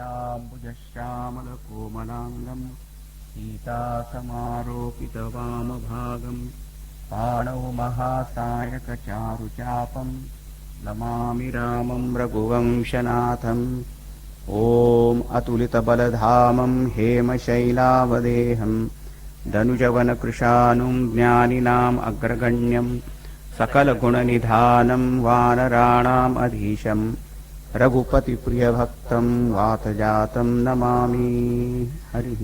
नीलाम्बुजश्यामलकोमलाङ्गम् सीतासमारोपितवामभागम् पाणौ महासायकचारुचापम् नमामि रामं रघुवंशनाथम्। ॐ अतुलितबलधामं हेमशैलावदेहं धनुजवनकृशानुं ज्ञानिनाम् अग्रगण्यम् सकलगुणनिधानं वानराणाम् अधीशम् रघुपतिप्रियभक्तं वातजातं नमामि। हरिः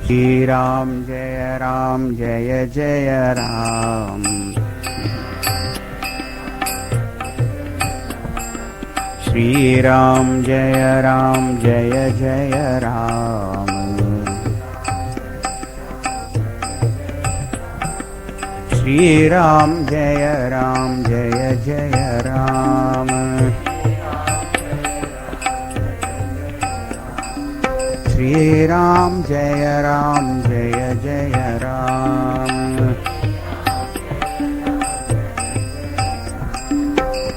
श्रीराम जय जय राम। श्रीराम जय जय राम। श्रीराम जय जय राम। श्रीराम जय जय राम। श्रीराम जय जय राम।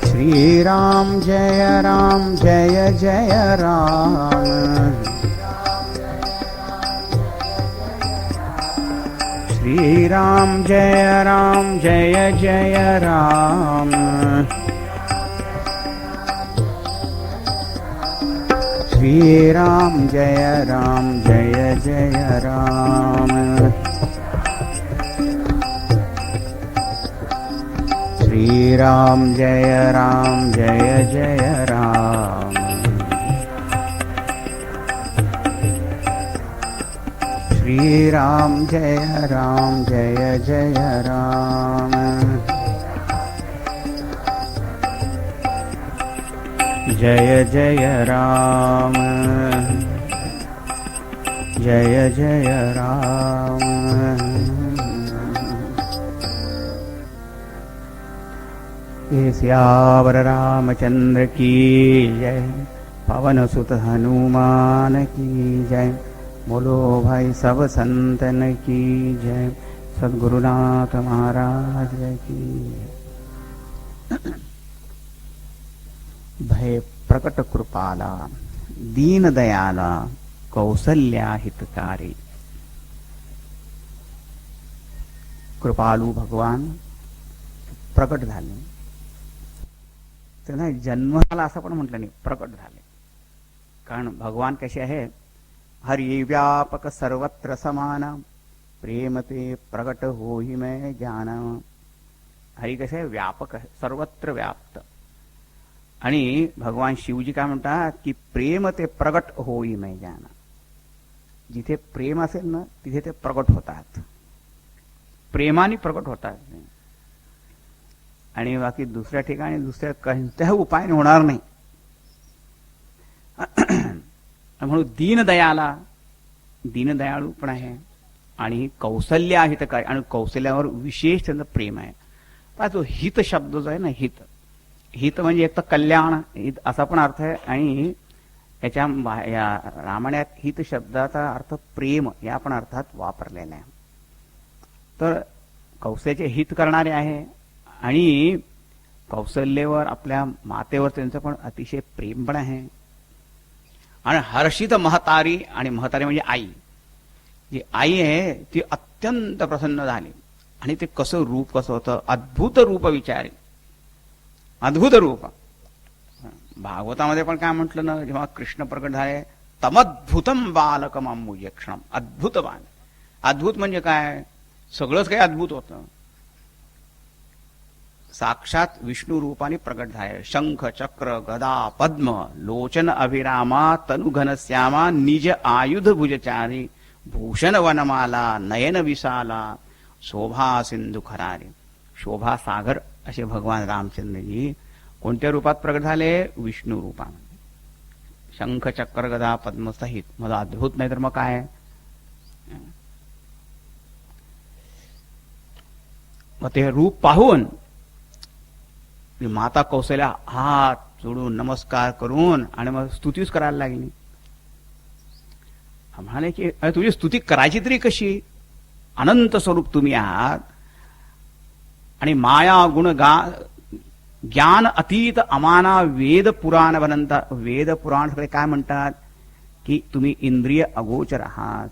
श्रीराम जय जय राम। श्रीराम जय जय राम। श्रीराम जय जय राम। श्रीराम जय जय राम। जय जय राम। जय जय राम। सियावर रामचंद्र की जय। पवन सुत हनुमान की जय। बोलो भाई सब संतन की जय। सद्गुरुनाथ महाराज की। भय प्रकट कृपाला दीन दयाला कौसल्या हितकारी। कृपालू भगवान प्रकट झाले. त्यांना जन्म झाला असं पण म्हटलं नाही, प्रकट झाले. कारण भगवान कसे आहे, हरि व्यापक सर्वत्र समान प्रेम ते प्रकट होई मैं जान. हरि कसे व्यापक आहे, सर्वत्र व्याप्त. आणि भगवान शिवजी काय म्हणतात की प्रेम ते प्रगट होई मैं जान. जिथे प्रेम असेल ना तिथे ते प्रगट होतात, प्रेमाने प्रगट होतात. आणि बाकी दुसऱ्या ठिकाणी दुसऱ्या कोणत्याही उपायाने होणार नाही. म्हणून दीनदयाला दीनदयाळू पण आहे आणि कौशल्य आहे तर काय, आणि कौशल्यावर विशेष त्यांचं प्रेम आहे. पण तो हित शब्द जो आहे ना, हित हित म्हणजे एक तर कल्याण हित असा पण अर्थ आहे. आणि याच्या रामायणात हित शब्दाचा अर्थ प्रेम या पण अर्थात वापरलेला आहे. तर कौशल्याचे हित करणारे आहे आणि कौशल्यवर आपल्या मातेवर त्यांचं पण अतिशय प्रेम पण आहे. आणि हर्षित महतारी, आणि महतारी म्हणजे आई, जी आई आहे ती अत्यंत प्रसन्न झाली. आणि ते कसं रूप कसं होतं, अद्भुत रूप विचारे, अद्भुत रूप. भागवतामध्ये पण काय म्हटलं ना, जेव्हा कृष्ण प्रकट झाले, तमद्भुतम बालकमांबुजक्षणम. अद्भुत बाल. अद्भुत म्हणजे काय, सगळंच काही अद्भुत होतं. साक्षात विष्णू रूपाने प्रकट झाले. शंख चक्र गदा पद्म लोचन अभिरामा तनु घनश्यामा निज आयुध भुजचारी भूषण वनमाला नयन विशाला शोभा सिंधू खरारे. शोभा सागर असे भगवान रामचंद्रजी कोणत्या रूपात प्रकट झाले, विष्णू रूपामध्ये. शंख चक्र गदा पद्म सहित. मला अद्भुत नाही तर मग काय. मग ते रूप पाहून माता कौशल्या हात जोडून नमस्कार करून आणि मग स्तुतीच करायला लागली. म्हणाले की तुझी स्तुती करायची तरी कशी, अनंत स्वरूप तुम्ही आहात. आणि माया गुण ज्ञान अतीत अमाना वेद पुराण बनंता. वेद पुराण सगळे काय म्हणतात की तुम्ही इंद्रिय अगोचर आहात,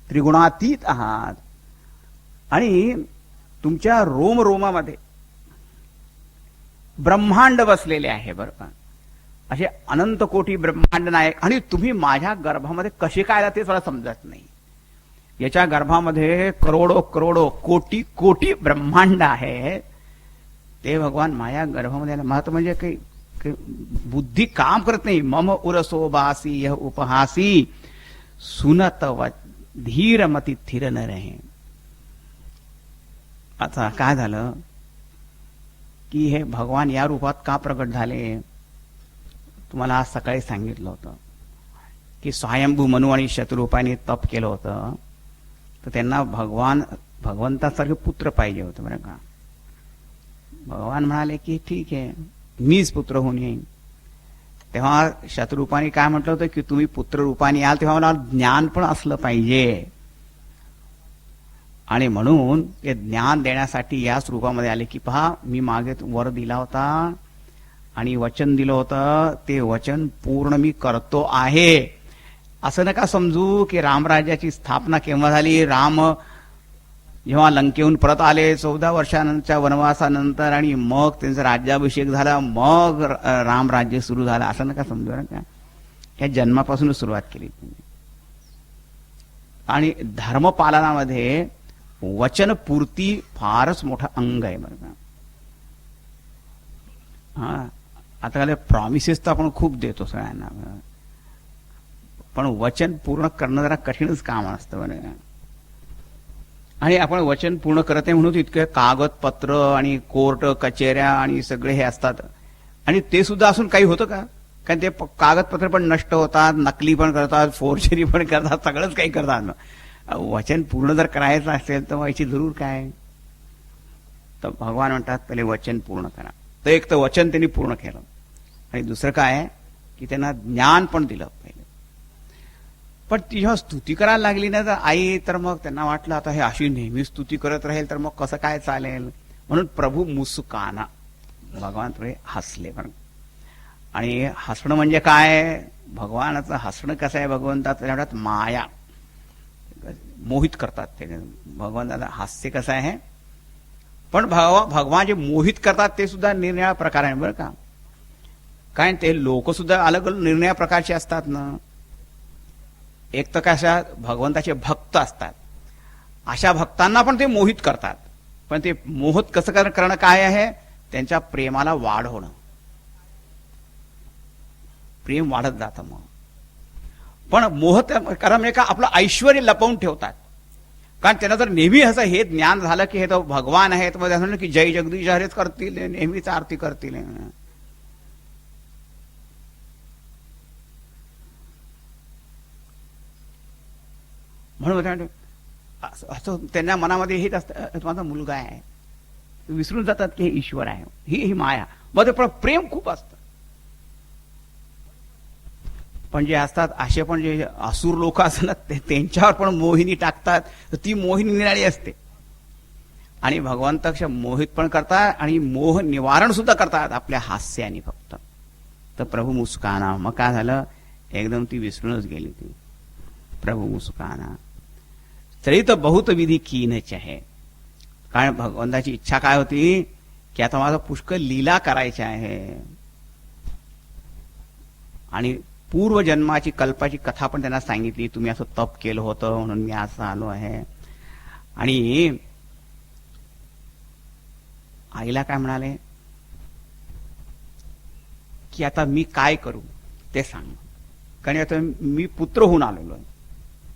त्रिगुणातीत आहात आणि तुमच्या रोमरोमामध्ये ब्रह्मांड बसलेले आहे. बरं का, असे अनंत कोटी ब्रह्मांड नायक, आणि तुम्ही माझ्या गर्भामध्ये कसे काय ते मला समजत नाही. याच्या गर्भामध्ये करोडो करोडो कोटी कोटी ब्रह्मांड आहे. ते भगवान माया गर्भामध्ये आला. महत्व म्हणजे काही बुद्धी काम करत नाही. मम उरसो बासी यह उपहासी सुनत धीर मती थिर न रहे. आता काय झालं की हे भगवान या रूपात का प्रकट झाले. तुम्हाला आज सकाळी सांगितलं होतं की स्वयंभू मनू आणि शत्रुपाने तप केलं होतं, तर त्यांना भगवंतासारखे पुत्र पाहिजे होते. बरं का, भगवान म्हणाले की ठीक आहे, मीच पुत्र होऊन येईन. तेव्हा शत्रुपाने काय म्हटलं होतं की तुम्ही पुत्र रूपाने याल तेव्हा मला ज्ञान पण असलं पाहिजे, आणि म्हणून ते ज्ञान देण्यासाठी याच रूपामध्ये आले की पहा, मी मागे वर दिला होता आणि वचन दिलं होतं, ते वचन पूर्ण मी करतो आहे. असं नका समजू की रामराज्याची स्थापना केव्हा झाली. राम जेव्हा लंकेहून परत आले 14 वर्षांच्या वनवासानंतर, आणि मग त्यांचा राज्याभिषेक झाला, मग रामराज्य सुरू झालं, असं नका समजू. बरं का, या जन्मापासूनच सुरुवात केली. आणि धर्मपालनामध्ये वचनपूर्ती फारच मोठं अंग आहे. बरं का, हा, आता काय प्रॉमिसेस तर आपण खूप देतो सगळ्यांना, पण वचन पूर्ण करणं जरा कठीणच काम असतं. बरं का, आणि आपण वचन पूर्ण करत नाही म्हणून इतके कागदपत्र आणि कोर्ट कचेऱ्या आणि सगळे हे असतात, आणि ते सुद्धा असून काही होतं का. कारण ते कागदपत्र पण नष्ट होतात, नकली पण करतात, फोर्जरी पण करतात, सगळंच काही करतात. वचन पूर्ण जर करायचं असेल तर व्हायची जरूर काय. तर भगवान म्हणतात पहिले वचन पूर्ण करा. तर एक तर वचन त्यांनी पूर्ण केलं, आणि दुसरं काय की त्यांना ज्ञान पण दिलं पहिले. पण ती जेव्हा स्तुती करायला लागली ना तर आई, तर मग त्यांना वाटलं आता हे अशी नेहमी स्तुती करत राहील तर मग कसं काय चालेल. म्हणून प्रभू मुस्काना, भगवान थोडे हसले. पण आणि हसणं म्हणजे काय, भगवानाचं हसणं कसं आहे, भगवंताचं म्हणतात माया मोहित करतात. ते भगवंताचं हास्य कसं आहे, पण भगवान जे मोहित करतात ते सुद्धा निरनिळ्या प्रकार आहे. बरं का, कारण ते लोक सुद्धा अलग अलग निरनिळ्या प्रकारचे असतात ना. एक तर कशा भगवंताचे भक्त असतात, अशा भक्तांना पण ते मोहित करतात. पण ते मोहित कसं करणं काय आहे, त्यांच्या प्रेमाला वाढ होणं, प्रेम वाढत जातं. मग पण मोहत कारण म्हणजे का आपलं ऐश्वर लपवून ठेवतात. कारण त्यांना जर नेहमी असं हे ज्ञान झालं की हे तर भगवान आहेत, मग असं की जय जगदीश हरेच करतील, नेहमीच आरती करतील. म्हणून असं त्यांना मनामध्ये हेच असतं, माझा मुलगा आहे, विसरून जातात की हे ईश्वर आहे, ही माया. मग ते प्रेम खूप असतं. पण जे असतात असे पण जे असुर लोक असतात त्यांच्यावर पण मोहिनी टाकतात, तर ती मोहिनी निराळी असते. आणि भगवंताक्षा मोहित पण करतात आणि मोह निवारण सुद्धा करतात आपल्या हास्याने फक्त. तर प्रभू मुस्काना, मग काय झालं, एकदम ती विसरूनच गेली ती. प्रभू मुस्काना चरित बहुत विधी कीनच आहे. कारण भगवंताची इच्छा काय होती की आता माझं पुष्कळ लीला करायची आहे, आणि पूर्वजन्माची कल्पाची कथा पण त्यांना सांगितली. तुम्ही असं तप केलं होतं म्हणून मी असं आलो आहे. आणि आईला काय म्हणाले की आता मी काय करू ते सांग, कारण आता मी पुत्र होऊन आलेलो आहे.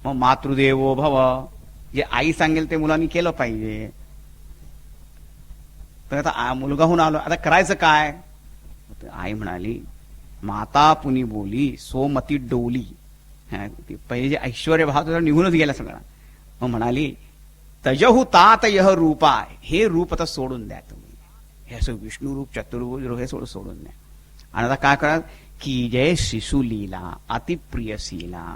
मग मातृदेवो भव, जे आई सांगेल ते मुलांनी केलं पाहिजे. तर आता मुलगा होऊन आलो, आता करायचं काय. आई म्हणाली, माता पुनी बोली सोमती डोली. पहिले जे ऐश्वर्य भाव निघूनच गेला सगळा. मग म्हणाली तजहु तात यह रूपा, हे रूप आता सोडून द्या तुम्ही, हे असं विष्णू रूप चतुर्भुज हे सोडून द्या. आणि आता काय करा की जय शिशु लीला अतिप्रिय शीला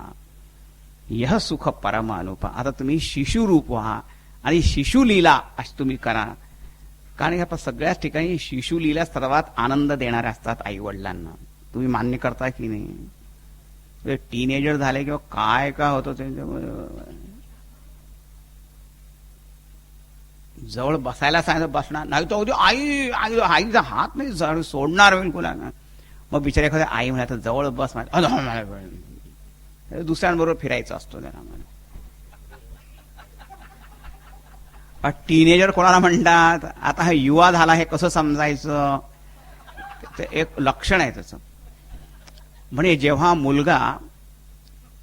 यह सुख परम अनुपा. आता तुम्ही शिशु रूप व्हा आणि शिशुलीला अशी तुम्ही करा. कारण ह्या सगळ्याच ठिकाणी शिशुलीला सर्वात आनंद देणाऱ्या असतात आई वडिलांना. तुम्ही मान्य करता की नाही? टीनेजर झाले किंवा काय काय होतं त्यांच्यामुळे जवळ बसायला सांगितलं बसणार नाही, तर उद्या आई आई आईचा हात नाही सोडणार बिलकुल. मग बिचारे एखाद्या आई म्हणायचं जवळ बस, दुसऱ्यांबरोबर फिरायचं असतो त्यांना. टीनेजर कोणाला म्हणतात? आता हा युवा झाला हे कसं समजायचं? ते एक लक्षण आहे त्याचं. म्हणजे जेव्हा मुलगा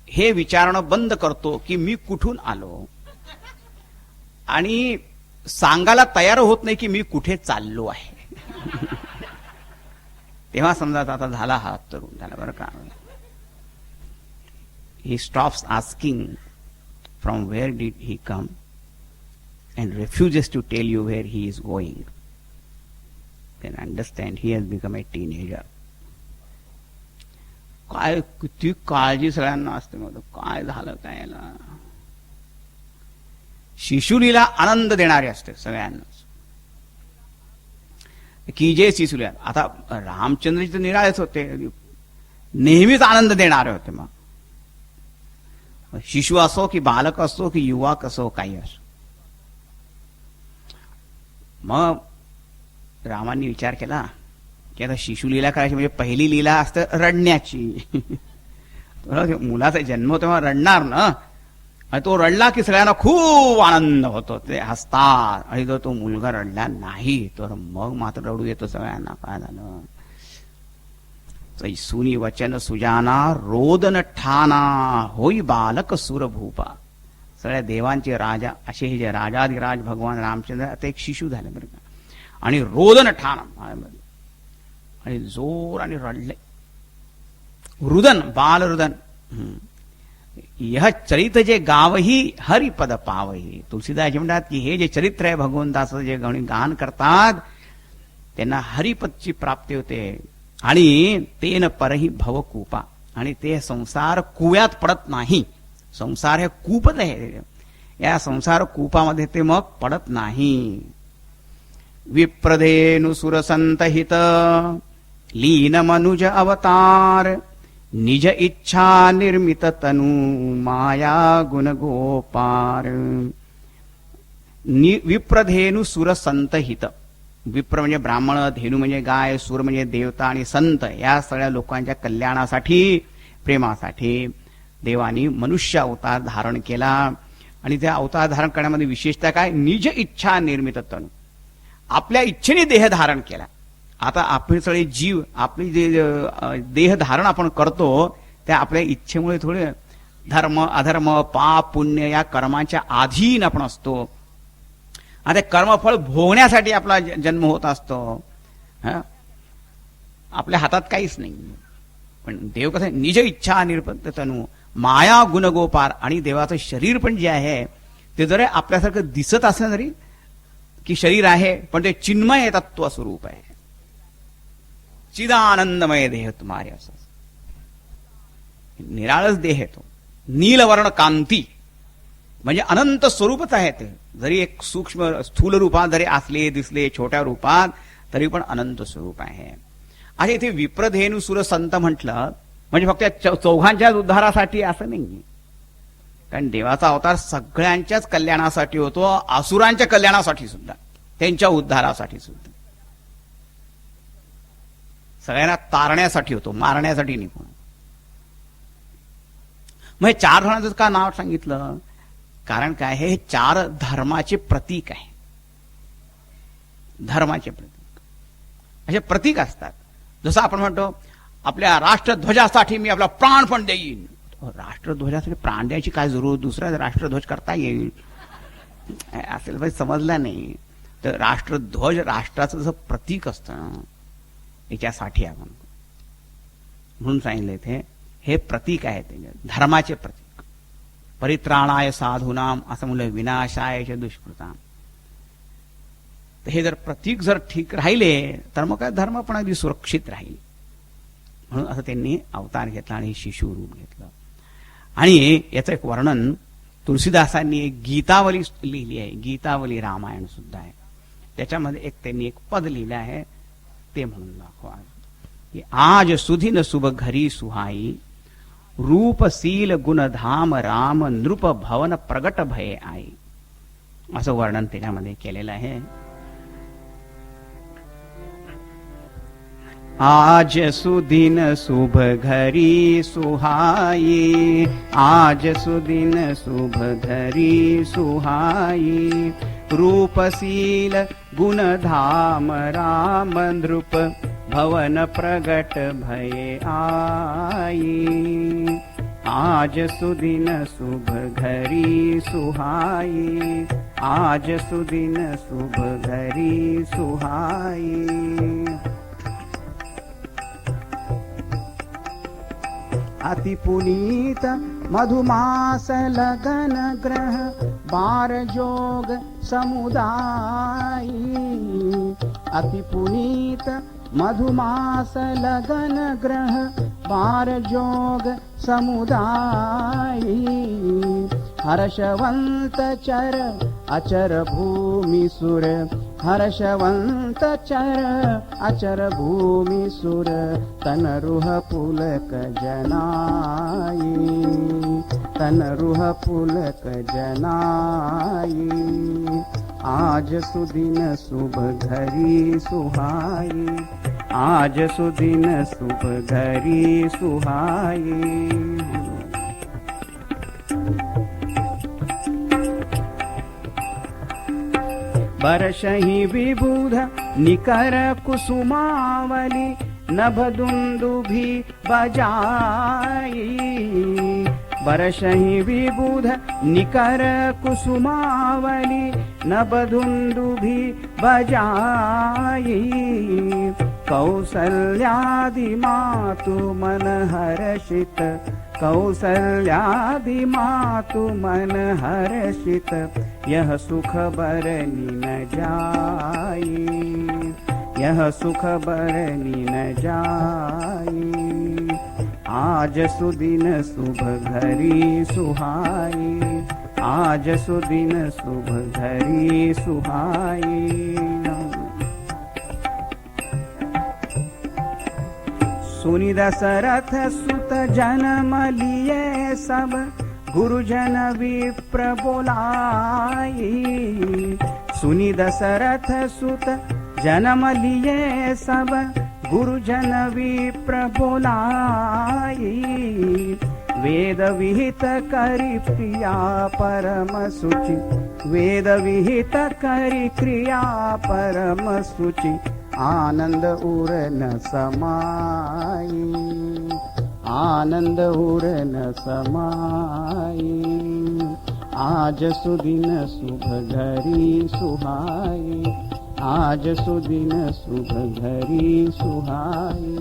हे विचारणं बंद करतो की मी कुठून आलो आणि सांगायला तयार होत नाही की मी कुठे चाललो आहे, तेव्हा समजा आता झाला हा तरुण झाला बरं का. He stops asking from where did he come and refuses to tell you where he is going, then understand he has become a teenager. काय किती काळजी सगळ्यांना असते. मग काय झालं काय याला. शिशुलीला आनंद देणारे असते सगळ्यांनाच की जे शिशुलीला. आता रामचंद्रजी तर निराळेच होते, नेहमीच आनंद देणारे होते. मग शिशु असो की बालक असो की युवक असो काही असो. मग रामांनी विचार केला की आता शिशुलीला करायची म्हणजे पहिली लीला असते रडण्याची. मुलाचा जन्म तेव्हा रडणार ना, आणि तो रडला की सगळ्यांना खूप आनंद होतो, ते हसतात. आणि जर तो मुलगा रडला नाही तर मग मात्र रडू येतो सगळ्यांना. काय झालं? सुनी वचन सुजाना रोदन ठाणा होई बालक सुरभूपा. सगळ्या देवांचे राजा असे हे जे राजाधिराज भगवान रामचंद्र आता एक शिशु झाले बरं का. आणि रोदन ठाण आणि जोर आणि रडले. रुदन बाल रुदन. यह चरित्र जे गावही हरिपद पावही. तुलसीदास म्हणतात की हे जे चरित्र आहे भगवंताचं जे गान करतात त्यांना हरिपदची प्राप्ती होते. आणि तेन परही भवकूपा. आणि ते संसार कुव्यात पडत नाही. संसार हे कूपच आहे, या संसार कूपामध्ये ते मग पडत नाही. विप्रधेनु सुरसंतहित लीन मनुज अवतार निज इच्छा निर्मित तनु माया गुण गोपार. विप्रधेनु सुरसंतहित. विप्र म्हणजे ब्राह्मण, धेनु म्हणजे गाय, सुर म्हणजे देवता आणि संत या सगळ्या लोकांच्या कल्याणासाठी प्रेमासाठी देवानी मनुष्य अवतार धारण केला. आणि त्या अवतार धारण करण्यामध्ये विशेषतः काय? निज इच्छा निर्मित तनु. आपल्या इच्छेने देह धारण केला. आता आपण सगळे जीव आपली जे देह धारण आपण करतो त्या आपल्या इच्छेमुळे थोडे धर्म अधर्म पाप पुण्य या कर्मांच्या अधीन आपण असतो. आता कर्मफळ भोगण्यासाठी आपला जन्म होत असतो. आपल्या हातात काहीच नाही. पण देव कसं निज इच्छा निर्मित तनु माया गुणगोपार. आणि देवाचं शरीर पण जे आहे ते जरी आपल्यासारखं दिसत असलं तरी की शरीर आहे पण ते चिन्मय तत्व स्वरूप आहे. चिदानंदमय देह तुम्हारे. असं निराळच देह तो. नीलवर्ण कांती म्हणजे अनंत स्वरूपच आहे ते. जरी एक सूक्ष्म स्थूल रूपात जरी असले दिसले छोट्या रूपात तरी पण अनंत स्वरूप आहे. आणि इथे विप्रधेनु सुर संत म्हटलं म्हणजे फक्त चौघांच्याच उद्धारासाठी असं नाही. कारण देवाचा अवतार सगळ्यांच्याच कल्याणासाठी होतो, असुरांच्या कल्याणासाठी सुद्धा, त्यांच्या उद्धारासाठी सुद्धा, सगळ्यांना तारण्यासाठी होतो, मारण्यासाठी नाही. मग 4 जणांचं का नाव सांगितलं? कारण काय, हे 4 धर्माचे प्रतीक आहे. धर्माचे प्रतीक असे प्रतीक असतात. जसं आपण म्हणतो आपल्या राष्ट्रध्वजासाठी मी आपला प्राण पण देईन. राष्ट्रध्वजासाठी प्राण द्यायची काय जरूर? दुसरा राष्ट्रध्वज करता येईल असेल पाहिजे. समजलं नाही तर राष्ट्रध्वज राष्ट्राचं जसं प्रतीक असतं याच्यासाठी आपण म्हणून सांगितलं इथे हे प्रतीक आहे ते धर्माचे प्रतीक. परित्राणाय साधूनाम असं म्हणलं, विनाशाय दुष्कृताम. हे जर प्रतीक जर ठीक राहिले तर मग काय धर्म पण अगदी सुरक्षित राहील. म्हणून असं त्यांनी अवतार घेतला आणि शिशु रूप घेतलं. आणि याचं एक वर्णन तुलसीदासांनी एक गीतावली लिहिली आहे, गीतावली रामायण सुद्धा आहे. त्याच्यामध्ये एक त्यांनी एक पद लिहिलं आहे, ते म्हणून दाखवा की आज सुधीन शुभ घरी सुहाई, रूपशील गुणधाम राम नृप भवन प्रगट भये आई. असं वर्णन त्याच्यामध्ये केलेलं आहे. आज सुदिन शुभ घरी सुहाई, आज सुदिन शुभ घरी सुहाई, रूपशील गुणधाम राम नृप भवन प्रगट भये आई. आज सुदिन शुभ घरी सुहाई, आज सुदिन शुभ घरी सुहाई. अति पुनीत मधुमास लगन ग्रह बार जोग समुदायी. अति पुनीत मधुमास लगन ग्रह बार जोग समुदायी. हर्षवंत चर अचर भूमि सुर, हर्षवंत चर अचर भूमि सुर, तन रुह पुलक जनाई, तन रुह पुलक जनाई. आज सुदिन शुभ घरी सुहाई, आज सुदिन शुभ घरी सुहाई. बरसहि विबुध निकर कुसुमावली, नभ दुंदुभि बजाई. बरसहि विबुध निकर कुसुमावली, नभ दुंदुभि बजाई. कौसल्यादि मातु मन हर्षित, कौसल्यादि मातु मन हर्षित, यह सुख बरनी न जाई, यह सुख बरनी न जाई. आज सुदिन शुभ घरी सुहाई, आज सुदिन शुभ घरी सुहाई. सुनि दशरथ सुत जन्म लिए सब, गुरुजन विप्र बोलाई. सुनि दशरथ सुत जन्म लिए सब, गुरुजन विप्र बोलाई. वेद विहित करि प्रिया परम सुचि, वेद विहित करि क्रिया परम सुचि, आनंद उर न समाई, आनंद उर न समाई. आज सुदिन शुभ घरी सुहाई, आज सुदिन शुभ घरी सुहाई.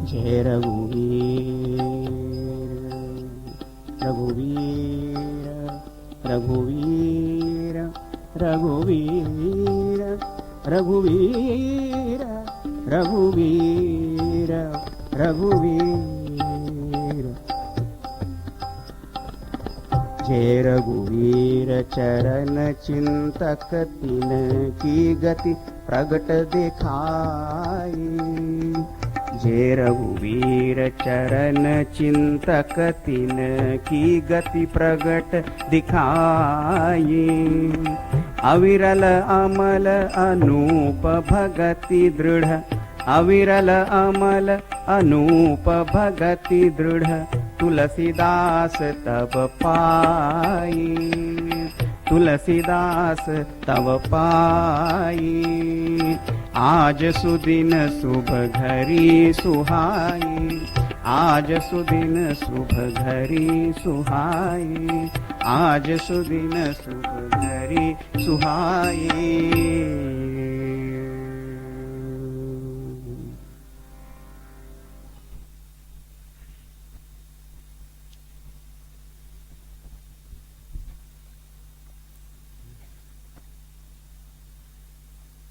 जय रघुवीर रघुवीर रघुवीर रघुवीर रघुवीर रघुवीर रघुवीर. जय रघुवीर चरण चिंतक तिन की गति प्रगट दिखाई. जय रघुवीर चरण चिंतक तिन की गति प्रगट दिखाई. अविरल अमल अनूप भगति दृढ़, अविरल अमल अनूप भगति दृढ़, तुलसीदास तब पाई, तुलसीदास तब पाई. आज सुदिन शुभ घरी सुहाई, आज सुदिन शुभ घरी सुहाई, आज सुदिन शुभ घरी सुहाई.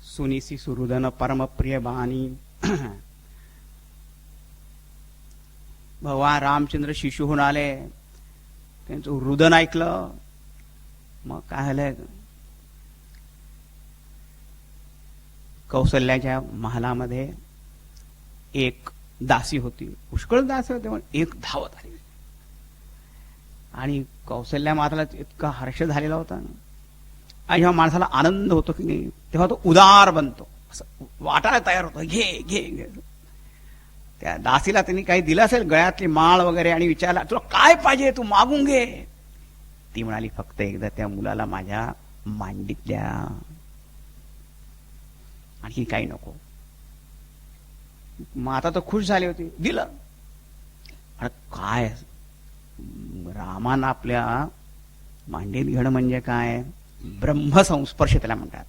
सुनिसी सुहृदन परम प्रिय बानी, भगवान रामचंद्र शिशु होऊन आले, त्यांचं रुदन ऐकलं. मग काय झालं, कौशल्याच्या महालामध्ये एक दासी होती, पुष्कळ दासी होते, पण एक धावत आली आणि कौशल्या माताला इतका हर्ष झालेला होता ना, आणि जेव्हा माणसाला आनंद होतो की नाही तेव्हा तो उदार बनतो, असं वाटायला तयार होतो, घे घे घे. त्या दासीला त्यांनी काही दिलं असेल, गळ्यातली माळ वगैरे, आणि विचारला तुला काय पाहिजे, तू मागून घे. ती म्हणाली फक्त एकदा त्या मुलाला माझ्या मांडीत द्या, आणखी काही नको. माता तर खुश झाली होती, दिलं. आणि काय रामानं आपल्या मांडीत घेणं म्हणजे काय, ब्रह्मसंस्पर्श त्याला म्हणतात,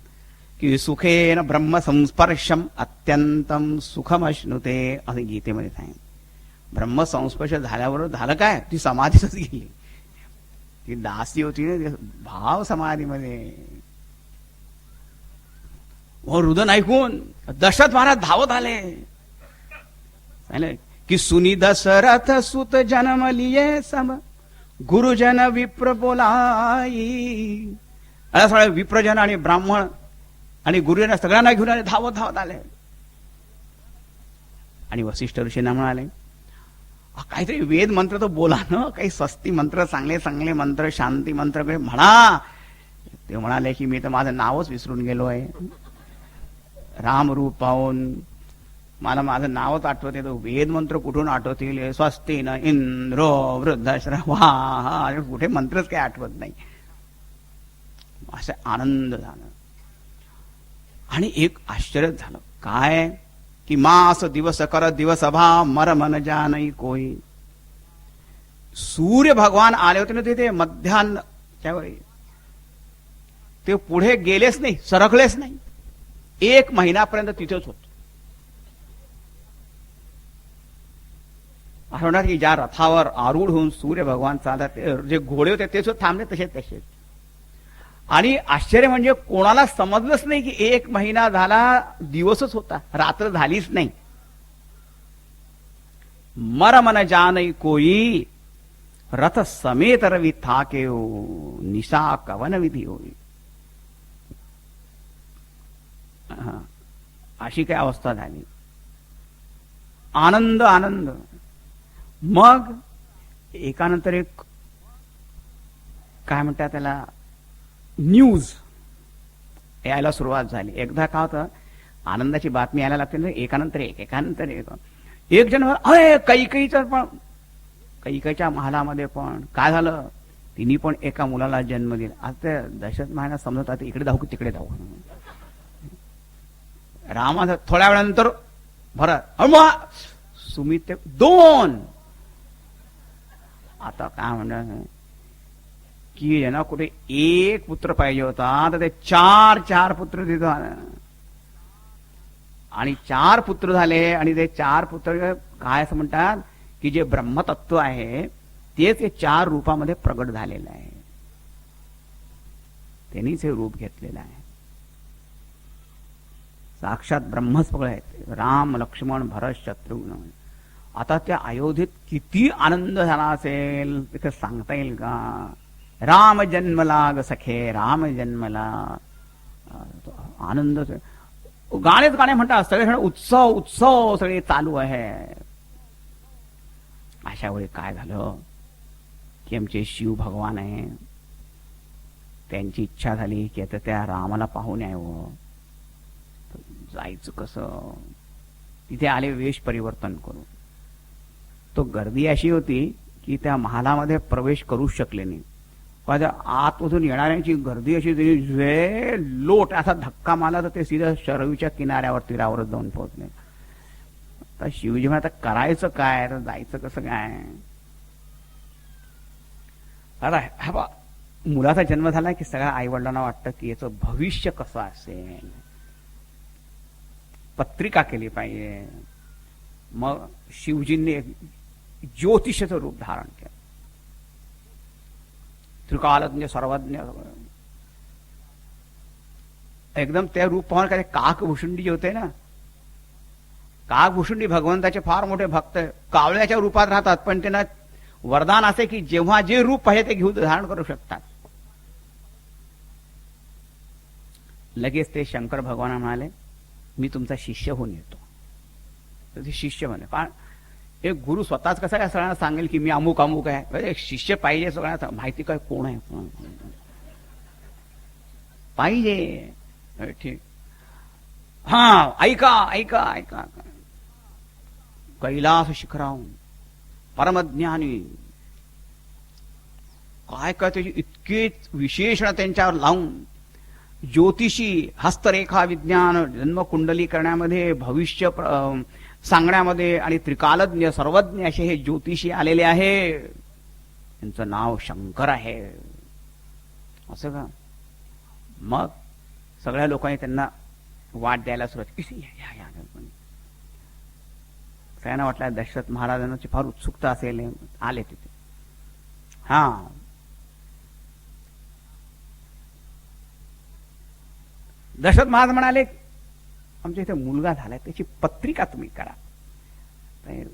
की सुखेन ब्रह्मसंस्पर्शम अत्यंतम सुखमश्नुते, असं गीतेमध्ये सांगितलं. ब्रह्मसंस्पर्श झाल्यावर झालं काय, ती समाधीच गेली. ती दासी होती ना, भाव समाधीमध्ये. रुदन ऐकून दशरथ महाराज धावत आले की सुनी दशरथ सुत जन्म लिये सब गुरुजन विप्र बोलाई. सगळे विप्रजन आणि ब्राह्मण आणि गुरुजन सगळ्यांना घेऊन आले, धावत धावत आले. आणि वसिष्ठ ऋषींना म्हणाले, काहीतरी वेद मंत्र तर बोला ना, काही स्वस्ती मंत्र, चांगले चांगले मंत्र, शांती मंत्र काही म्हणा. ते म्हणाले की मी तर माझं नावच विसरून गेलो आहे. राम रूप पाहून मला माझं नावच आठवत येतं, वेद मंत्र कुठून आठवतील, स्वस्ती न इंद्रो वृद्धश्रवा, कुठे मंत्रच काही आठवत नाही. असं आनंद झाला. आणि एक आश्चर्य झालं, काय की मास दिवस कर दिवस भा मर मन जानई कोई. सूर्य भगवान आले होते ना तिथे मध्यान्हच्या वेळी, ते पुढे गेलेच नाही, सरकलेच नाही. 1 महिन्यापर्यंत तिथेच होत. असं म्हणतात की ज्या रथावर आरूढ होऊन सूर्य भगवान चालत, जे घोडे होते ते थांबले तसेच. आणि आश्चर्य म्हणजे कोणाला समजलंच नाही की 1 महिना झाला, दिवसच होता, रात्र झालीच नाही. मर मन जानई कोई रथ समेत रवि थाके निशा कवन विधी होई. अशी काय अवस्था झाली. आनंद आनंद. मग एकानंतर एक काय म्हणतात त्याला, न्यूज यायला सुरुवात झाली. एकदा काय होतं, आनंदाची बातमी यायला लागते ना, एकानंतर एक. एक जण अरे कैकेयीच्या महालामध्ये पण काय झालं, तिने पण एका मुलाला जन्म दिला. आता दशरथ महाराज समजत आता इकडे धावू की तिकडे धावू. रामाचा थोड्या वेळानंतर भरत, सुमित 2. आता काय म्हणतात की यांना कुठे 1 पुत्र पाहिजे होता, तर ते 4 पुत्र तिथं, आणि 4 पुत्र झाले. आणि ते 4 पुत्र काय असं म्हणतात की जे ब्रह्मतत्व आहे तेच हे 4 रूपामध्ये प्रगट झालेलं आहे, त्यांनीच हे रूप घेतलेलं आहे. साक्षात ब्रह्मच पगळ आहेत, राम लक्ष्मण भरत शत्रुघ्न. आता त्या अयोध्येत किती आनंद झाला असेल तिथे सांगता येईल का. राम जन्मला ग सखे, राम जन्मला. आनंद, गाणे म्हणतात सगळे, उत्सव उत्सव सगळे चालू आहे. अशा वेळी काय झालं की आमचे शिव भगवान आहे, त्यांची इच्छा झाली की आता त्या रामाला पाहून यावं. जायचं कसं, तिथे आले वेश परिवर्तन करून. तो गर्दी अशी होती की त्या महालामध्ये प्रवेश करूच शकले नाही. आतमधून येणाऱ्यांची गर्दी अशी लोट असा धक्का मारला तर ते सीधा शरवीच्या किनाऱ्यावर तीरावरच जाऊन पोहोचले. आता शिवजी आता करायचं काय, जायचं कसं काय. अरे हा मुलाचा जन्म झाला की सगळ्या आई वडिलांना वाटतं की याचं भविष्य कसं असेल, पत्रिका केली पाहिजे. मग शिवजींनी ज्योतिषाचं रूप धारण केलं. त्रिकालज्ञ सर्वज्ञ, एकदम त्या रूप पाहून काय काकभूषुंडी जे होते ना, कागभूषुंडी भगवंताचे फार मोठे भक्त, कावळ्याच्या रूपात राहतात, पण त्यांना वरदान असे की जेव्हा जे रूप पाहिजे ते घेऊन धारण करू शकतात. लगेच ते शंकर भगवान म्हणाले, मी तुमचा शिष्य होऊन येतो. तर ते शिष्य म्हणे, कारण एक गुरु स्वतःच कसा काय सगळ्यांना सांगेल की मी अमुक अमुक आहे. एक शिष्य पाहिजे, सगळ्यांना माहिती काय कोण आहे पाहिजे. ठीक, हा ऐका ऐका ऐका. कैलास शिखराहून परमज्ञानी काय काय त्याची इतकेच विशेषण त्यांच्यावर लावून, ज्योतिषी, हस्तरेखा विज्ञान, जन्मकुंडली करण्यामध्ये, भविष्य सांगण्यामध्ये आणि त्रिकालज्ञ सर्वज्ञ असे हे ज्योतिषी आलेले आहे. त्यांचं नाव शंकर आहे. असं का? मग सगळ्या लोकांनी त्यांना वाट द्यायला सुरुवात केली. सगळ्यांना वाटलं दशरथ महाराजांची फार उत्सुकता असेल, आले तिथे. हा दशरथ महाराज म्हणाले, आमच्या इथे मुलगा झालाय, त्याची पत्रिका तुम्ही करा.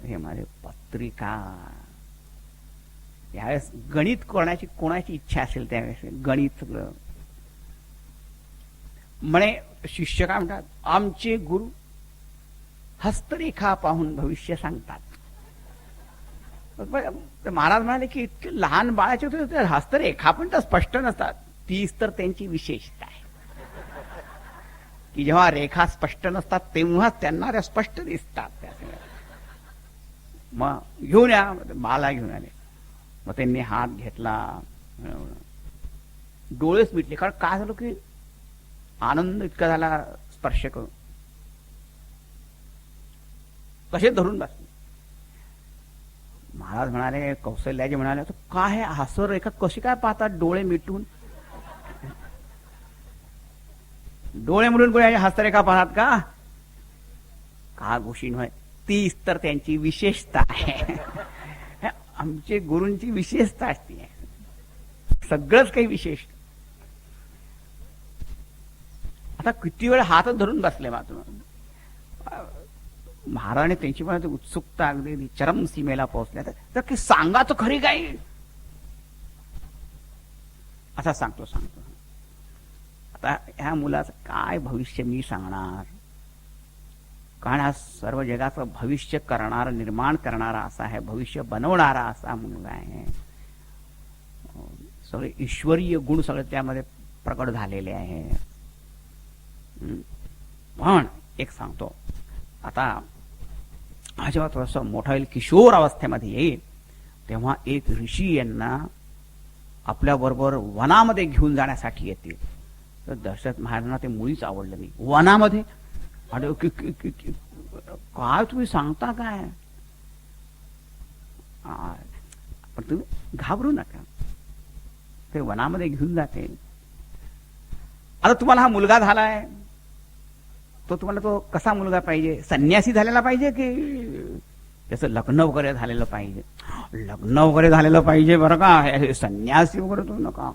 हे माझे पत्रिका, यावेळेस गणित करण्याची कोणाची इच्छा असेल त्यावेळेस गणित सगळं. म्हणे शिष्य काय म्हणतात, आमचे गुरु हस्तरेखा पाहून भविष्य सांगतात. महाराज म्हणाले की इतके लहान बाळाचे होते, हस्तरेखा पण तर स्पष्ट नसतात. तीच तर त्यांची विशेषता आहे की जेव्हा रेखा स्पष्ट नसतात तेव्हा त्यांना त्या स्पष्ट दिसतात. मग घेऊन या, बाला घेऊन आले. मग त्यांनी हात घेतला, डोळेच मिटले. कारण काय झालं की आनंद इतका झाला स्पर्श करून, कसे धरून बसले. महाराज म्हणाले, कौशल्याजी म्हणाले, तो काय हसर रेखा कशी काय पाहतात डोळे मिटून? डोळे मिटून कोणी हस्तरेखा पाहतात का? का गोष्टी होय, तीच तर त्यांची विशेषता आहे. आमचे गुरूंची विशेषता असते, सगळंच काही विशेष. आता किती वेळ हातच धरून बसले मात्र महाराजांनी त्यांची पण उत्सुकता अगदी चरम सीमेला पोहोचल्या. तर की सांगा तो खरी काय? असा सांगतो. आता ह्या मुलाचं काय भविष्य मी सांगणार? कारण हा सर्व जगाचं भविष्य करणारा, निर्माण करणारा असा आहे, भविष्य बनवणारा असा मुलगा आहे. सगळे ईश्वरीय गुण सगळे त्यामध्ये प्रकट झालेले आहे. पण एक सांगतो, आता हा जेव्हा थोडासा मोठा होईल, किशोर अवस्थेमध्ये येईल, तेव्हा एक ऋषी यांना आपल्या बरोबर वनामध्ये घेऊन जाण्यासाठी येतील. तर दशरथ महाराजांना ते मुळीच आवडलं नाही. वनामध्ये? अरे काय तुम्ही सांगता काय? पण तुम्ही घाबरू नका, ते वनामध्ये घेऊन जाते. आता तुम्हाला हा मुलगा झालाय, तो तुम्हाला तो कसा मुलगा पाहिजे? संन्यासी झालेला पाहिजे की त्याचं लग्न वगैरे झालेलं पाहिजे? लग्न वगैरे झालेलं पाहिजे बरं का, संन्यासी वगैरे तो नका.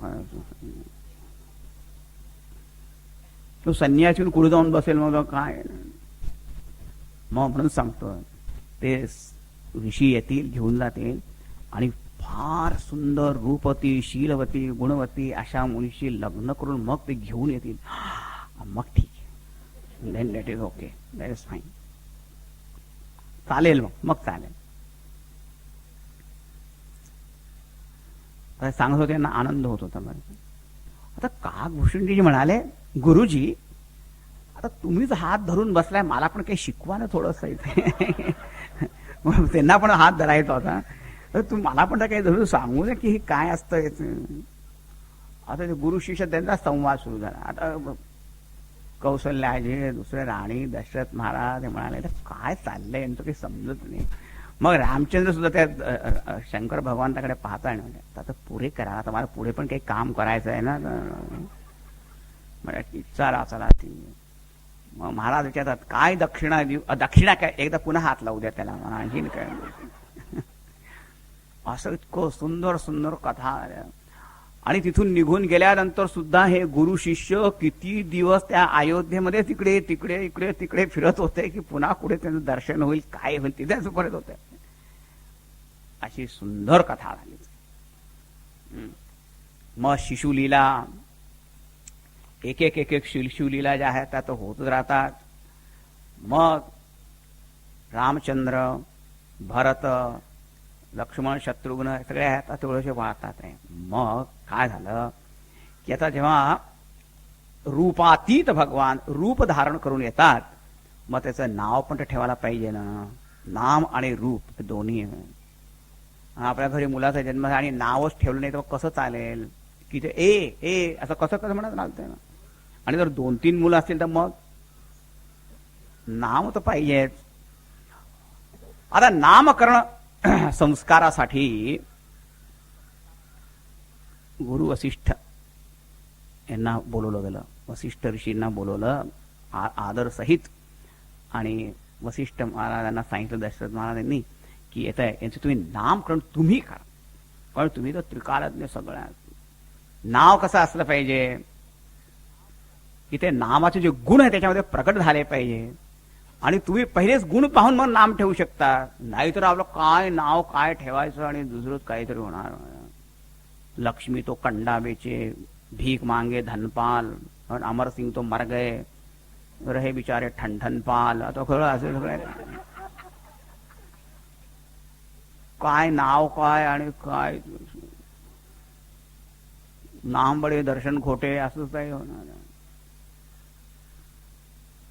तो संन्यासी कुठे जाऊन बसेल मग काय? मग म्हणून सांगतो, ते ऋषी येतील, घेऊन जातील आणि फार सुंदर रूपवती, शीलवती, गुणवती अशा मुलीशी लग्न करून मग ते घेऊन येतील. मग ठीक आहे, then that is okay, that is fine, चालेल. मग चालेल. सांगत होते ना, आनंद होत होता. आता कागभूषणजी म्हणाले, गुरुजी आता तुम्हीच हात धरून बसलाय, मला पण काही शिकवा ना थोडस. त्यांना पण हात धरायचा होता. तर मला पण काही धरून सांगू दे की हे काय असतं. आता ते गुरु शिष्य त्यांचा संवाद सुरू झाला. आता कौशल्याजी, दुसरे राणी, दशरथ महाराज हे म्हणाले, काय चाललंय यांचं काही समजत नाही. मग रामचंद्र सुद्धा त्या शंकर भगवंताकडे पाहता नाही. आता पुढे करा, आता मला पुढे पण काही काम करायचं आहे ना. चला चला. मग महाराज विचारतात, काय दक्षिणा देऊ? दक्षिणा काय? एकदा पुन्हा हात लावू द्या त्याला, आणखीन काय. असं इतकं सुंदर सुंदर कथा. आणि तिथून निघून गेल्यानंतर सुद्धा हे गुरु शिष्य किती दिवस त्या अयोध्येमध्ये तिकडे तिकडे इकडे तिकडे फिरत होते की पुन्हा कुठे त्यांचं दर्शन होईल, काय होईल, तिथेच परत होते. अशी सुंदर कथा झाली. मग शिशुलीला एक एक एक एक शिशुलीला ज्या आहेत त्या तर होतच राहतात. मग रामचंद्र, भरत, लक्ष्मण, शत्रुघ्न सगळे आहेत थोडेसे वाहतात. मग काय झालं की आता जेव्हा रूपातीत भगवान रूप धारण करून येतात, मग त्याचं नाव पण ठेवायला पाहिजे ना. नाम आणि रूप दोन्ही. आपल्या घरी मुलाचा जन्म आणि नावच ठेवलं नाही तर कसं चालेल की ते ए असं कसं कसं म्हणत चालतंय ना. आणि जर 2-3 मुलं असतील तर मग नाव तर पाहिजेच. आता नामकरण संस्कारासाठी गुरु वसिष्ठ यांना बोलवलं गेलं. वसिष्ठ ऋषींना बोलवलं आदर सहित. आणि वसिष्ठ महाराजांना सांगितलं दशरथ महाराजांनी की येत आहे यांचं तुम्ही नामकरण तुम्ही करा, कारण तुम्ही तर त्रिकालज्ञ सगळ्यात. नाव कसं असलं पाहिजे की ते नामाचे जे गुण आहे त्याच्यामध्ये प्रकट झाले पाहिजे. आणि तुम्ही पहिलेच गुण पाहून मग नाम ठेवू शकता, नाहीतर आपलं काय नाव काय ठेवायचं आणि दुसरंच काहीतरी होणार. लक्ष्मी तो कंडा बेचे, भीक मांगे धनपाल, और अमर सिंह तो मर गए, रहे बिचारे ठणठणपाल. आता खरं असं सगळं काय नाव काय आणि काय नाम बडे दर्शन खोटे असंच काही होणार.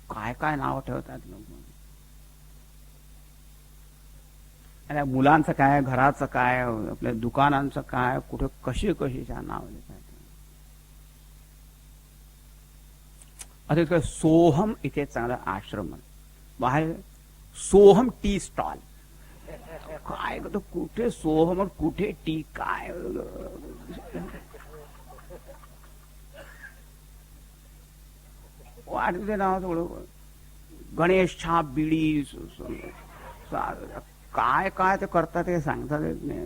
काय काय नाव ठेवतात लोक. आणि मुलांचं काय, घराचं काय, आपल्या दुकानांचं काय, कुठे कशी कशीच्या नाव लिहितात. आता इतकं सोहम इथे चांगला आश्रम बाहेर सोहम टी स्टॉल. काय कुठे सोहम कुठे टी काय. वाटते नाव थोडं गणेश छाप बिडी काय काय ते करतात ते सांगतात येत नाही.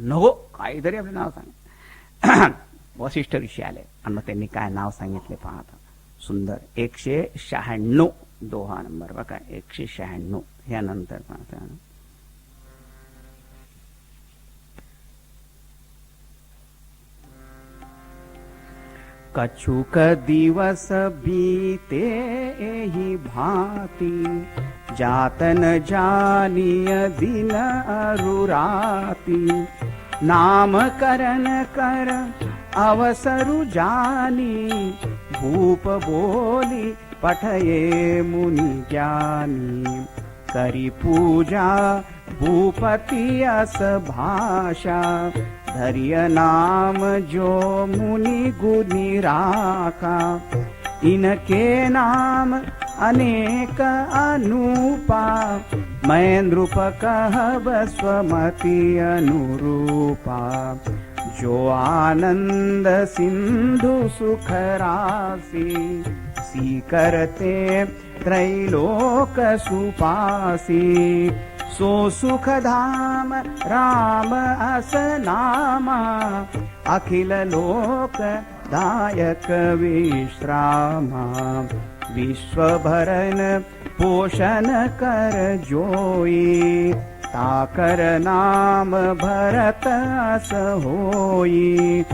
नको काहीतरी आपले नाव सांग. वसिष्ठ ऋषी आले आणि मग त्यांनी काय नाव सांगितले पाहता. सुंदर 196 दोहा नंबर बघा 196 यानंतर पाहता. कछुक दिवस बीते एहि भांति, जातन जानिय दिन अरुराति, नामकरण कर अवसरु जानी, भूप बोली पठये मुनि ज्ञानी, करी पूजा भूपति अस भाषा, धर्य नाम जो मुनि गुनी राखा, इनके नाम अनेक अनूपा, मैं नृप कहब स्वमति अनुरूपा, जो आनंद सिंधु सुख राशि, सी करते त्रैलोक सुपासी, सो सुख धाम राम अस नामा, अखिल लोक दायक विश्रामा, विश्व भरन पोषण कर जोई, ताकर नाम भरत अस होई,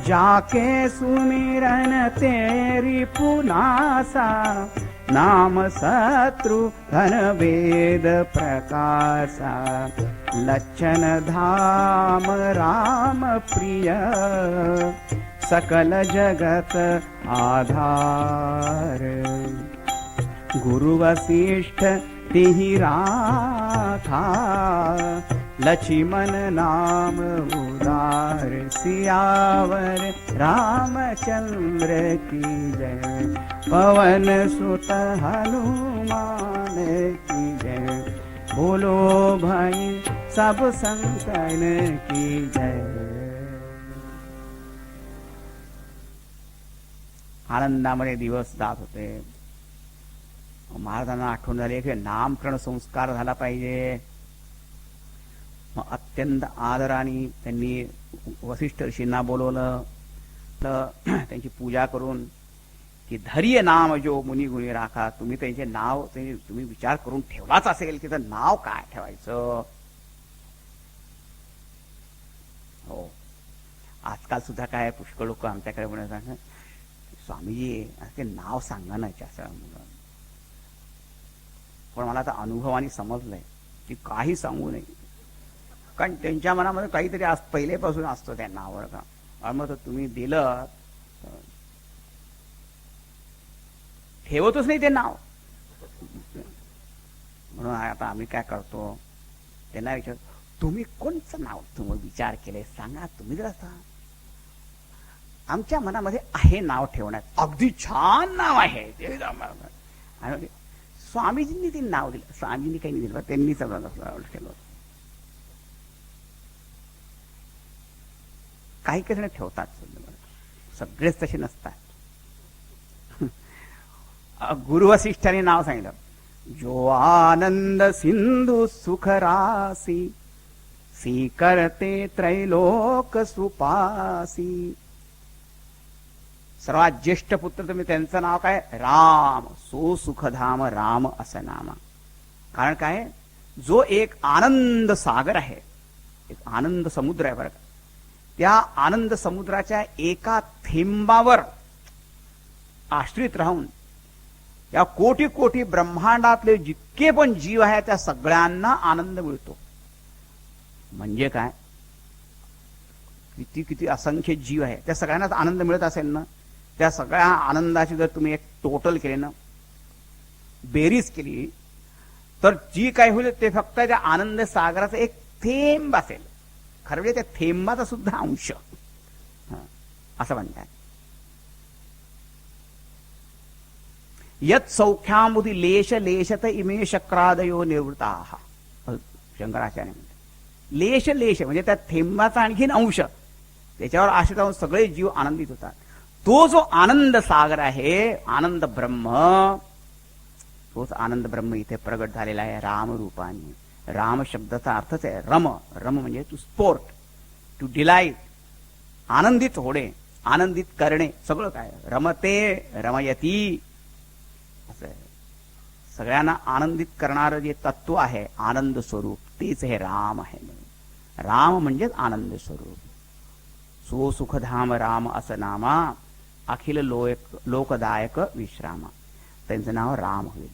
जाके सुमिरन तेरी पुनासा, नाम शत्रु घन वेद प्रकाशा, लक्षण धाम राम प्रिय, सकल जगत आधार, गुरु वसिष्ठ तिहि राखा, लक्ष्मण नाम उदार, सियावर रामचंद्र की जय, पवन सुत हनुमान की जय, बोलो भाई सब संतन की जय. आनंदामध्ये दिवस जात होते. महाराजांना आठवण झाली की नामकरण संस्कार झाला पाहिजे. मग अत्यंत आदराने त्यांनी वसिष्ठ ऋषींना बोलवलं. त्यांची पूजा करून की धैर्य नाम जो मुनी गुणी राखा. तुम्ही त्यांचे नाव तुम्ही विचार करून ठेवलाच असेल की तर नाव काय ठेवायचं. हो, आजकाल सुद्धा काय पुष्कळ लोक आमच्याकडे म्हणतात स्वामीजी ते नाव सांगा ना असं. पण मला आता अनुभवाने समजलंय की काही सांगू नये, कारण त्यांच्या मनामध्ये काहीतरी पहिलेपासून असतं त्या नावावर का. मग तुम्ही दिलं ठेवतच नाही ते नाव. म्हणून आता आम्ही काय करतो, त्यांना विचार तुम्ही कोणचं नाव तुम्ही विचार केले सांगा, तुम्ही जरा सांगा. आमच्या मनामध्ये आहे नाव ठेवण्यात, अगदी छान नाव आहे ते. आणि स्वामीजींनी ते नाव दिलं, स्वामीजींनी काही नाही दिलं, त्यांनी सगळं केलं. काही काही जण ठेवतात, सगळेच तसे नसतात. गुरु वसिष्ठांनी नाव सांगितलं, जो आनंद सिंधू सुख रासी सी करते त्रैलोक सुपासी. सर्वात ज्येष्ठ पुत्र तुम्ही, त्यांचं नाव काय, राम. सो सुखधाम राम असं नाम. कारण काय, जो एक आनंद सागर आहे, एक आनंद समुद्र आहे बरं का, त्या आनंद समुद्राच्या एका थेंबावर आश्रित राहून या कोटी कोटी ब्रह्मांडातले जितके पण जीव आहेत त्या सगळ्यांना आनंद मिळतो. म्हणजे काय, किती किती असंख्य जीव आहे, त्या सगळ्यांनाच आनंद मिळत असेल ना. त्या सगळ्या आनंदाची जर तुम्ही एक टोटल केले ना, बेरीज केली, तर जी काय होईल ते फक्त त्या आनंद सागराचा एक थेंब असेल. खरं म्हणजे त्या थेंबाचा सुद्धा अंश असं म्हणतात. यत सौख्यामुदी लेश लेशत इमे शक्रादयो निवृत्ताः. शंकराचार्य म्हणतात लेश लेश म्हणजे त्या थेंबाचा आणखीन अंश, त्याच्यावर आश्रित राहून सगळे जीव आनंदित होतात. तो जो आनंद सागर आहे, आनंद ब्रह्म, तोच आनंद ब्रह्म इथे प्रगट झालेला आहे राम रूपाने. राम शब्दाचा अर्थच आहे रम. रम म्हणजे टू स्पोर्ट, टू डिलाइट, आनंदित होणे, आनंदित करणे, सगळं काय. रमते रमयती असं आहे. सगळ्यांना आनंदित करणारं जे तत्व आहे आनंद स्वरूप, तेच हे राम आहे. राम म्हणजेच आनंद स्वरूप. सो सुखधाम राम असं नामा अखिल लोकदायक विश्रामा. त्यांचं नाव राम होईल.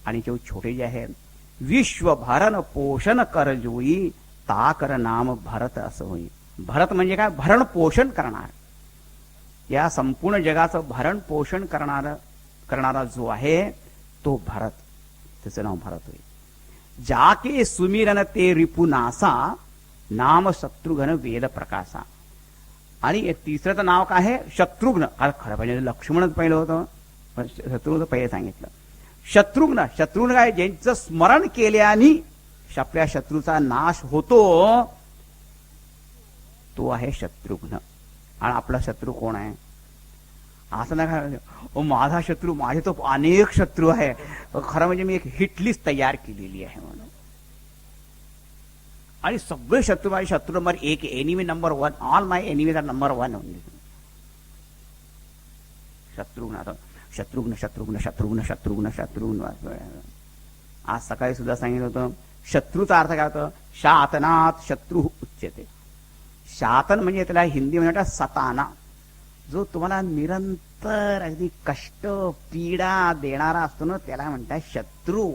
आणि जे छोटे जे आहे, विश्व भरण पोषण कर जोई ताकर नाम भरत असं होईल. भरत म्हणजे काय, भरण पोषण करणार. या संपूर्ण जगाचं भरण पोषण करणारा जो आहे तो भरत, त्याचं नाव भरत होईल. जाके सुमिरन ते रिपुनासा नाम शत्रुघ्न वेद प्रकाशा. आणि एक तिसरं नाव काय आहे, शत्रुघ्न. खरं पाहिजे लक्ष्मणच पहिलं होतं, पण शत्रुघ्न पहिले सांगितलं. शत्रुघ्न, शत्रुघ्न काय, ज्यांचं स्मरण केल्याने आपल्या शत्रूचा नाश होतो, तो आहे शत्रुघ्न. आणि आपला शत्रू कोण आहे, असं नाही माझा शत्रू, माझे तो अनेक शत्रू आहे. खरं म्हणजे मी एक हिट लिस्ट तयार केलेली आहे म्हणून. आणि सगळे शत्रू माझे शत्रू number 1, enemy number 1, all my enemies are number 1 only. Shatrughan, Shatrughan Shatrughan Shatrughan Shatrughan Shatrughan. आज सकाळी सुद्धा सांगितलं होतं, शत्रूचा अर्थ काय होतं, शातनात शत्रू उच्यते. शातन म्हणजे त्याला हिंदी म्हणतात सताना, जो तुम्हाला निरंतर अगदी कष्ट पीडा देणारा असतो ना, त्याला म्हणतात शत्रू.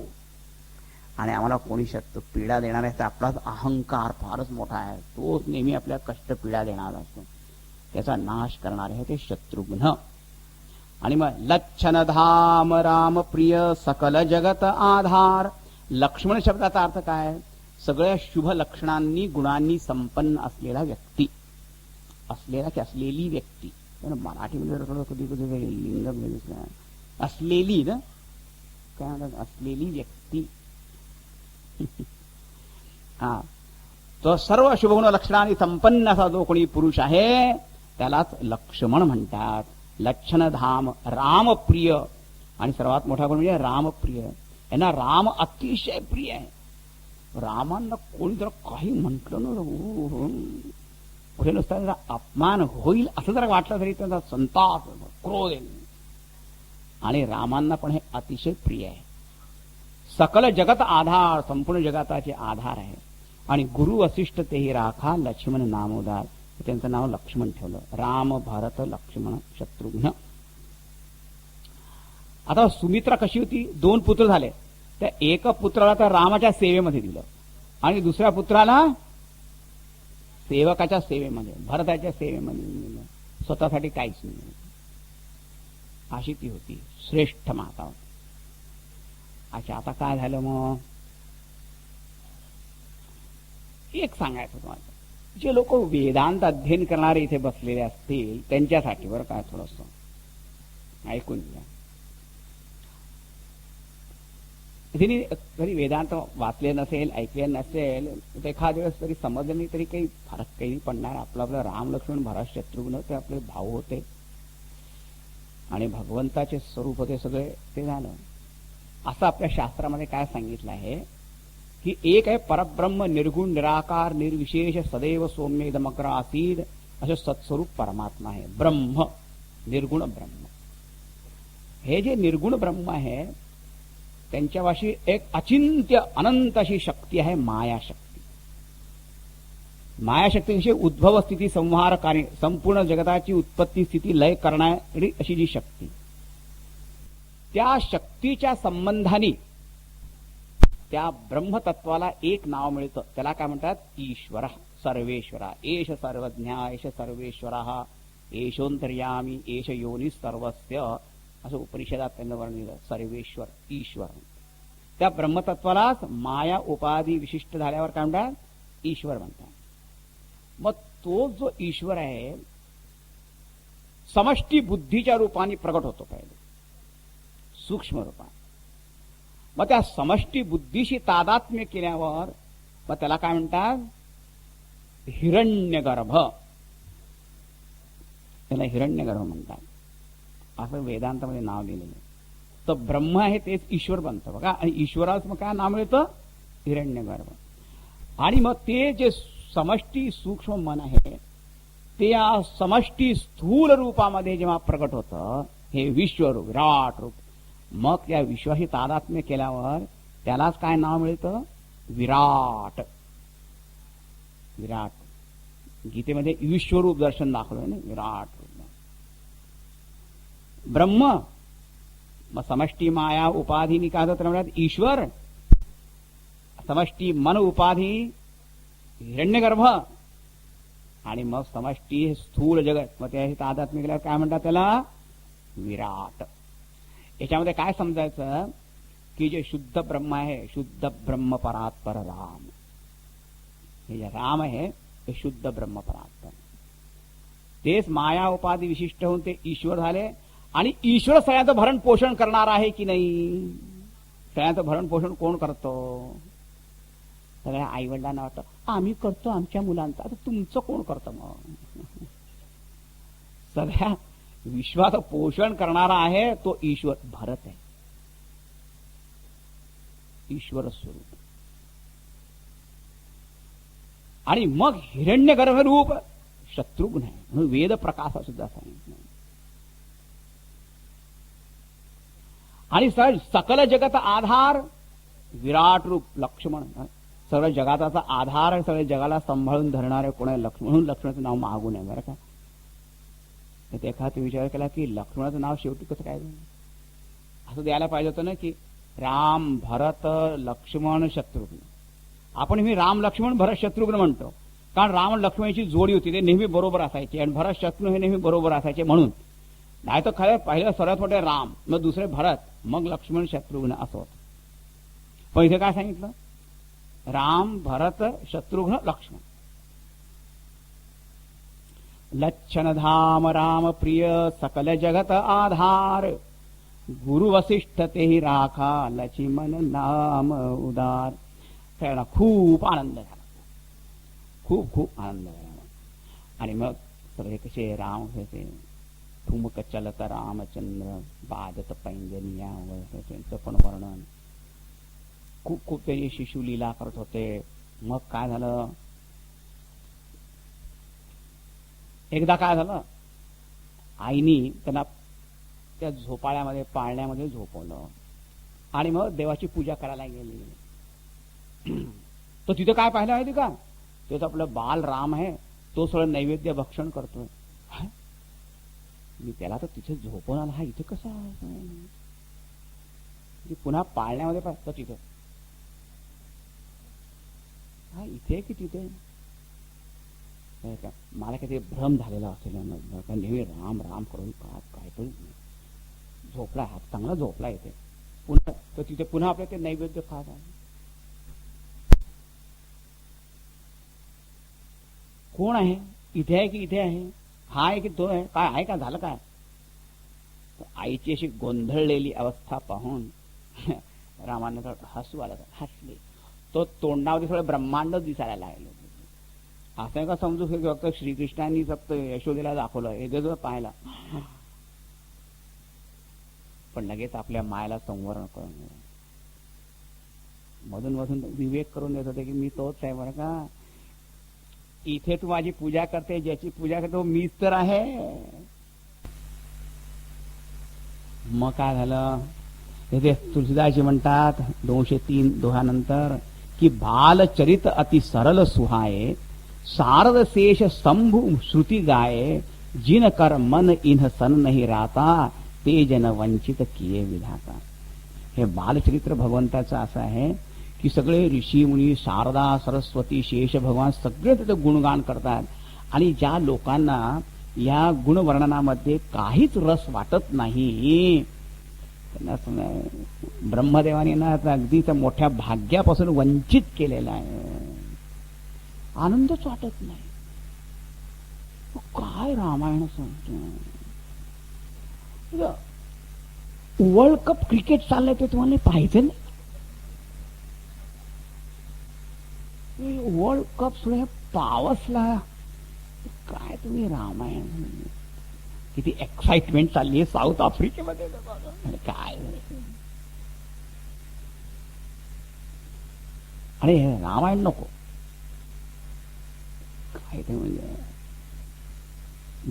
आणि आम्हाला कोणी शत्रू पीडा देणार आहे तर आपलाच अहंकार फारच मोठा आहे, तो नेहमी आपल्या कष्ट पीडा देणारा असतो. त्याचा नाश करणार आहे ते शत्रुघ्न. आणि मग लक्षण धाम राम प्रिय सकल जगत आधार. लक्ष्मण शब्दाचा अर्थ काय, सगळ्या शुभ लक्षणांनी गुणांनी संपन्न असलेला व्यक्ती, असलेला की असलेली व्यक्ती. मराठीमध्ये कधी कधी लिंग असलेली ना, काय म्हणतात, असलेली व्यक्ती. हा, तो सर्व शुभगुण लक्षणांनी संपन्न असा जो कोणी पुरुष आहे त्यालाच लक्ष्मण म्हणतात. लक्षणधाम रामप्रिय आणि सर्वात मोठा गुण म्हणजे रामप्रिय. यांना राम अतिशय प्रिय आहे. रामांना कोणी जर काही म्हटलं ना, पुढे नुसता अपमान होईल असं जर वाटलं तरी त्यांचा संताप, क्रोध आहे. आणि रामांना पण हे अतिशय प्रिय आहे. सकल जगत आधार, संपूर्ण जगाताचे आधार आहे. आणि गुरु वसिष्ठ तेही राखा, लक्ष्मण नामोदार. त्यांचं नाव लक्ष्मण ठेवलं. राम, भरत, लक्ष्मण, शत्रुघ्न. आता सुमित्रा कशी होती? 2 पुत्र झाले. त्या एका पुत्राला तर रामाच्या सेवेमध्ये दिलं आणि दुसऱ्या पुत्राला सेवकाच्या सेवेमध्ये, भरताच्या सेवेमध्ये दिलं. स्वतःसाठी काहीच नाही. अशी ती होती श्रेष्ठ माता. अच्छा, आता काय झालं मग? एक सांगायचं तुम्हाला, जे लोक वेदांत अध्ययन करणारे इथे बसलेले असतील त्यांच्यासाठी बरं काय, थोडस ऐकून घ्या. तिने कधी वेदांत वाचले नसेल, ऐकले नसेल, तर एखाद्या वेळेस तरी समजलं नाही तरी काही फरक काही पडणार. आपलं राम, लक्ष्मण, भरत, शत्रुघ्न ते आपले भाऊ होते आणि भगवंताचे स्वरूप होते सगळे. ते झालं. असं आपल्या शास्त्रामध्ये काय सांगितलं आहे की एक आहे परब्रह्म, निर्गुण, निराकार, निर्विशेष, सदैव सौम्य इदमग्र आसीद, असं सत्स्वरूप परमात्मा आहे. ब्रह्म, निर्गुण ब्रह्म. हे जे निर्गुण ब्रह्म आहे त्यांच्यापाशी एक अचिंत्य अनंत अशी शक्ती आहे, मायाशक्ती. मायाशक्ती कशी? उद्भव स्थिती संहार कार्य, संपूर्ण जगताची उत्पत्ती स्थिती लय करणारी अशी जी शक्ती. त्या शक्तीच्या संबंधाने त्या ब्रह्मतत्वाला एक नाव मिळतं. त्याला काय म्हणतात? ईश्वर, सर्वेश्वरा. एष सर्वज्ञा, एष सर्वेश्वरा, एषोंतर्यामी, एष योनी सर्वस्य, असं उपनिषदात त्यांना वर्णिलं. सर्वेश्वर, ईश्वर. त्या ब्रह्मतत्वालाच माया उपाधी विशिष्ट झाल्यावर काय म्हणतात? ईश्वर म्हणतात. मग तो जो ईश्वर आहे समष्टी बुद्धीच्या रूपाने प्रगट होतो पहिले, सूक्ष्म रूपात. मग त्या समष्टी बुद्धीशी तादात्म्य केल्यावर मग त्याला काय म्हणतात? हिरण्यगर्भ. त्याला हिरण्यगर्भ म्हणतात. असं वेदांतामध्ये नाव दिलेलं आहे. तर ब्रह्म आहे तेच ईश्वर बनतं बघा. आणि ईश्वराच मग काय नाव मिळतं? हिरण्यगर्भ. आणि मग ते जे समष्टी सूक्ष्म मन आहे ते या समष्टी स्थूल रूपामध्ये जेव्हा प्रगट होतं, हे विश्वरूप, विराट रूप, मग त्या विश्वाशी तादात्म्य केल्यावर त्यालाच काय नाव मिळतं? विराट. विराट. गीतेमध्ये विश्वरूप दर्शन दाखवलं ना, विराट रूप. ब्रह्म, मग समष्टी माया उपाधी निकाल तर म्हणतात ईश्वर. समष्टी मन उपाधी हिरण्यगर्भ. आणि मग समष्टी स्थूल जगत, मग त्या तादात्म्य केल्यावर काय म्हणतात? त्याला विराट. याच्यामध्ये काय समजायचं की जे शुद्ध ब्रह्म आहे, शुद्ध ब्रह्म परात्पर राम. हे जे राम आहे हे शुद्ध ब्रह्म परात्पर. तेच माया उपाधी विशिष्ट होऊन ते ईश्वर झाले. आणि ईश्वर सगळ्यांचं भरण पोषण करणार आहे की नाही? सगळ्यांचं भरण पोषण कोण करतो? सगळ्या आई वडिलांना वाटतं आम्ही करतो आमच्या मुलांचं. आता तुमचं कोण करतं? मग सगळ्या विश्वाचं पोषण करणारा आहे तो ईश्वर. भरत आहे ईश्वर स्वरूप. आणि मग हिरण्यगर्भ रूप शत्रुघ्न आहे. म्हणून वेद प्रकाशा सुद्धा सांगितलं. आणि सकल जगत आधार विराट रूप लक्ष्मण. सगळं जगाचा आधार, सगळ्या जगाला सांभाळून धरणारे कोण आहे? लक्ष्मण. म्हणून लक्ष्मणाचं नाव मागून आहे बरं का. ते एखादा विचार केला की लक्ष्मणाचं नाव शेवटी कसं काय असं द्यायला पाहिजे होतं ना, की राम, भरत, लक्ष्मण, शत्रुघ्न. आपण मी राम, लक्ष्मण, भरत, शत्रुघ्न म्हणतो कारण राम लक्ष्मणाची जोडी होती, ते नेहमी बरोबर असायचे. आणि भरत, शत्रुघ्न हे नेहमी बरोबर असायचे म्हणून. नाही तर खरं पहिलं सर्वात मोठे राम, मग दुसरे भरत, मग लक्ष्मण, शत्रुघ्न असं होतं. पण इथे काय सांगितलं? राम, भरत, शत्रुघ्न, लक्ष्मण. लच्छन धाम राम प्रिय, सकल जगत आधार, गुरु वसिष्ठ तेही राखा, लक्ष्मण नाम उदार. त्याला खूप आनंद झाला, खूप खूप आनंद झाला. आणि मग सगळे कसे राम कसे ठुमक चलत रामचंद्र बाधत पैंजनिया त्यांचं पण वर्णन. खूप खूप ते शिशु लीला करत होते. मग काय झालं, एकदा काय झालं, आईनी त्यांना त्या झोपाळ्यामध्ये पाळण्यामध्ये झोपवलं आणि मग देवाची पूजा करायला गेली. तर तिथे काय पाहिलं माहिती का, ते तर आपलं बाल राम आहे, तो सगळं नैवेद्य भक्षण करतोय. मी त्याला तर तिथे झोपवून आला, हा इथे कसा पुन्हा पाळण्यामध्ये पाहिजे तिथे, हा इथे की तिथे. मला काही भ्रम झालेला असेल, नेहमी राम राम करून काय पण झोपला, हा चांगला झोपला इथे. पुन्हा तर तिथे पुन्हा आपल्या ते नैवेद्य खात आहे. कोण आहे, इथे आहे की इथे आहे, हा आहे की तो आहे, काय आहे का, झालं काय. आईची अशी गोंधळलेली अवस्था पाहून रामानं हसू आला, हसले. तो तोंडामध्ये थोडं ब्रह्मांड दिसायला लागलं. असं का समजू की फक्त श्रीकृष्णांनी फक्त यशोदेला दाखवलं, हे जो पाहायला. पण लगेच आपल्या मायाला संवरण करून मधून मधून विवेक करून देत होते की मी तोच आहे बरं का, इथे तू माझी पूजा करते, ज्याची पूजा करतो मीच तर आहे. मग काय झालं, ते तुलसीदासजी म्हणतात 203 दोहानंतर की बालचरित अति सरल सुहाये, सारद शेष स्तंभ श्रुती गाये, जिन कर मन इन्ह सन नहीं राता, ते जन वंचित किये विधाता. हे बालचरित्र भगवंताचं असं आहे की सगळे ऋषी मुनी, शारदा, सरस्वती, शेष भगवान सगळे त्याचं गुणगान करतात. आणि ज्या लोकांना या गुणवर्णनामध्ये काहीच रस वाटत नाही, त्यांना ब्रह्मदेवाने ना अगदीच मोठ्या भाग्यापासून वंचित केलेला आहे, आनंदच वाटत नाही. काय रामायण सांगतो. वर्ल्ड कप क्रिकेट चाललंय ते तुम्हाला पाहिजे नाही. वर्ल्ड कप सुद्धा पावसला, काय तुम्ही रामायण, किती एक्साइटमेंट चालली आहे साऊथ आफ्रिकेमध्ये. काय अरे रामायण नको, काय ते म्हणजे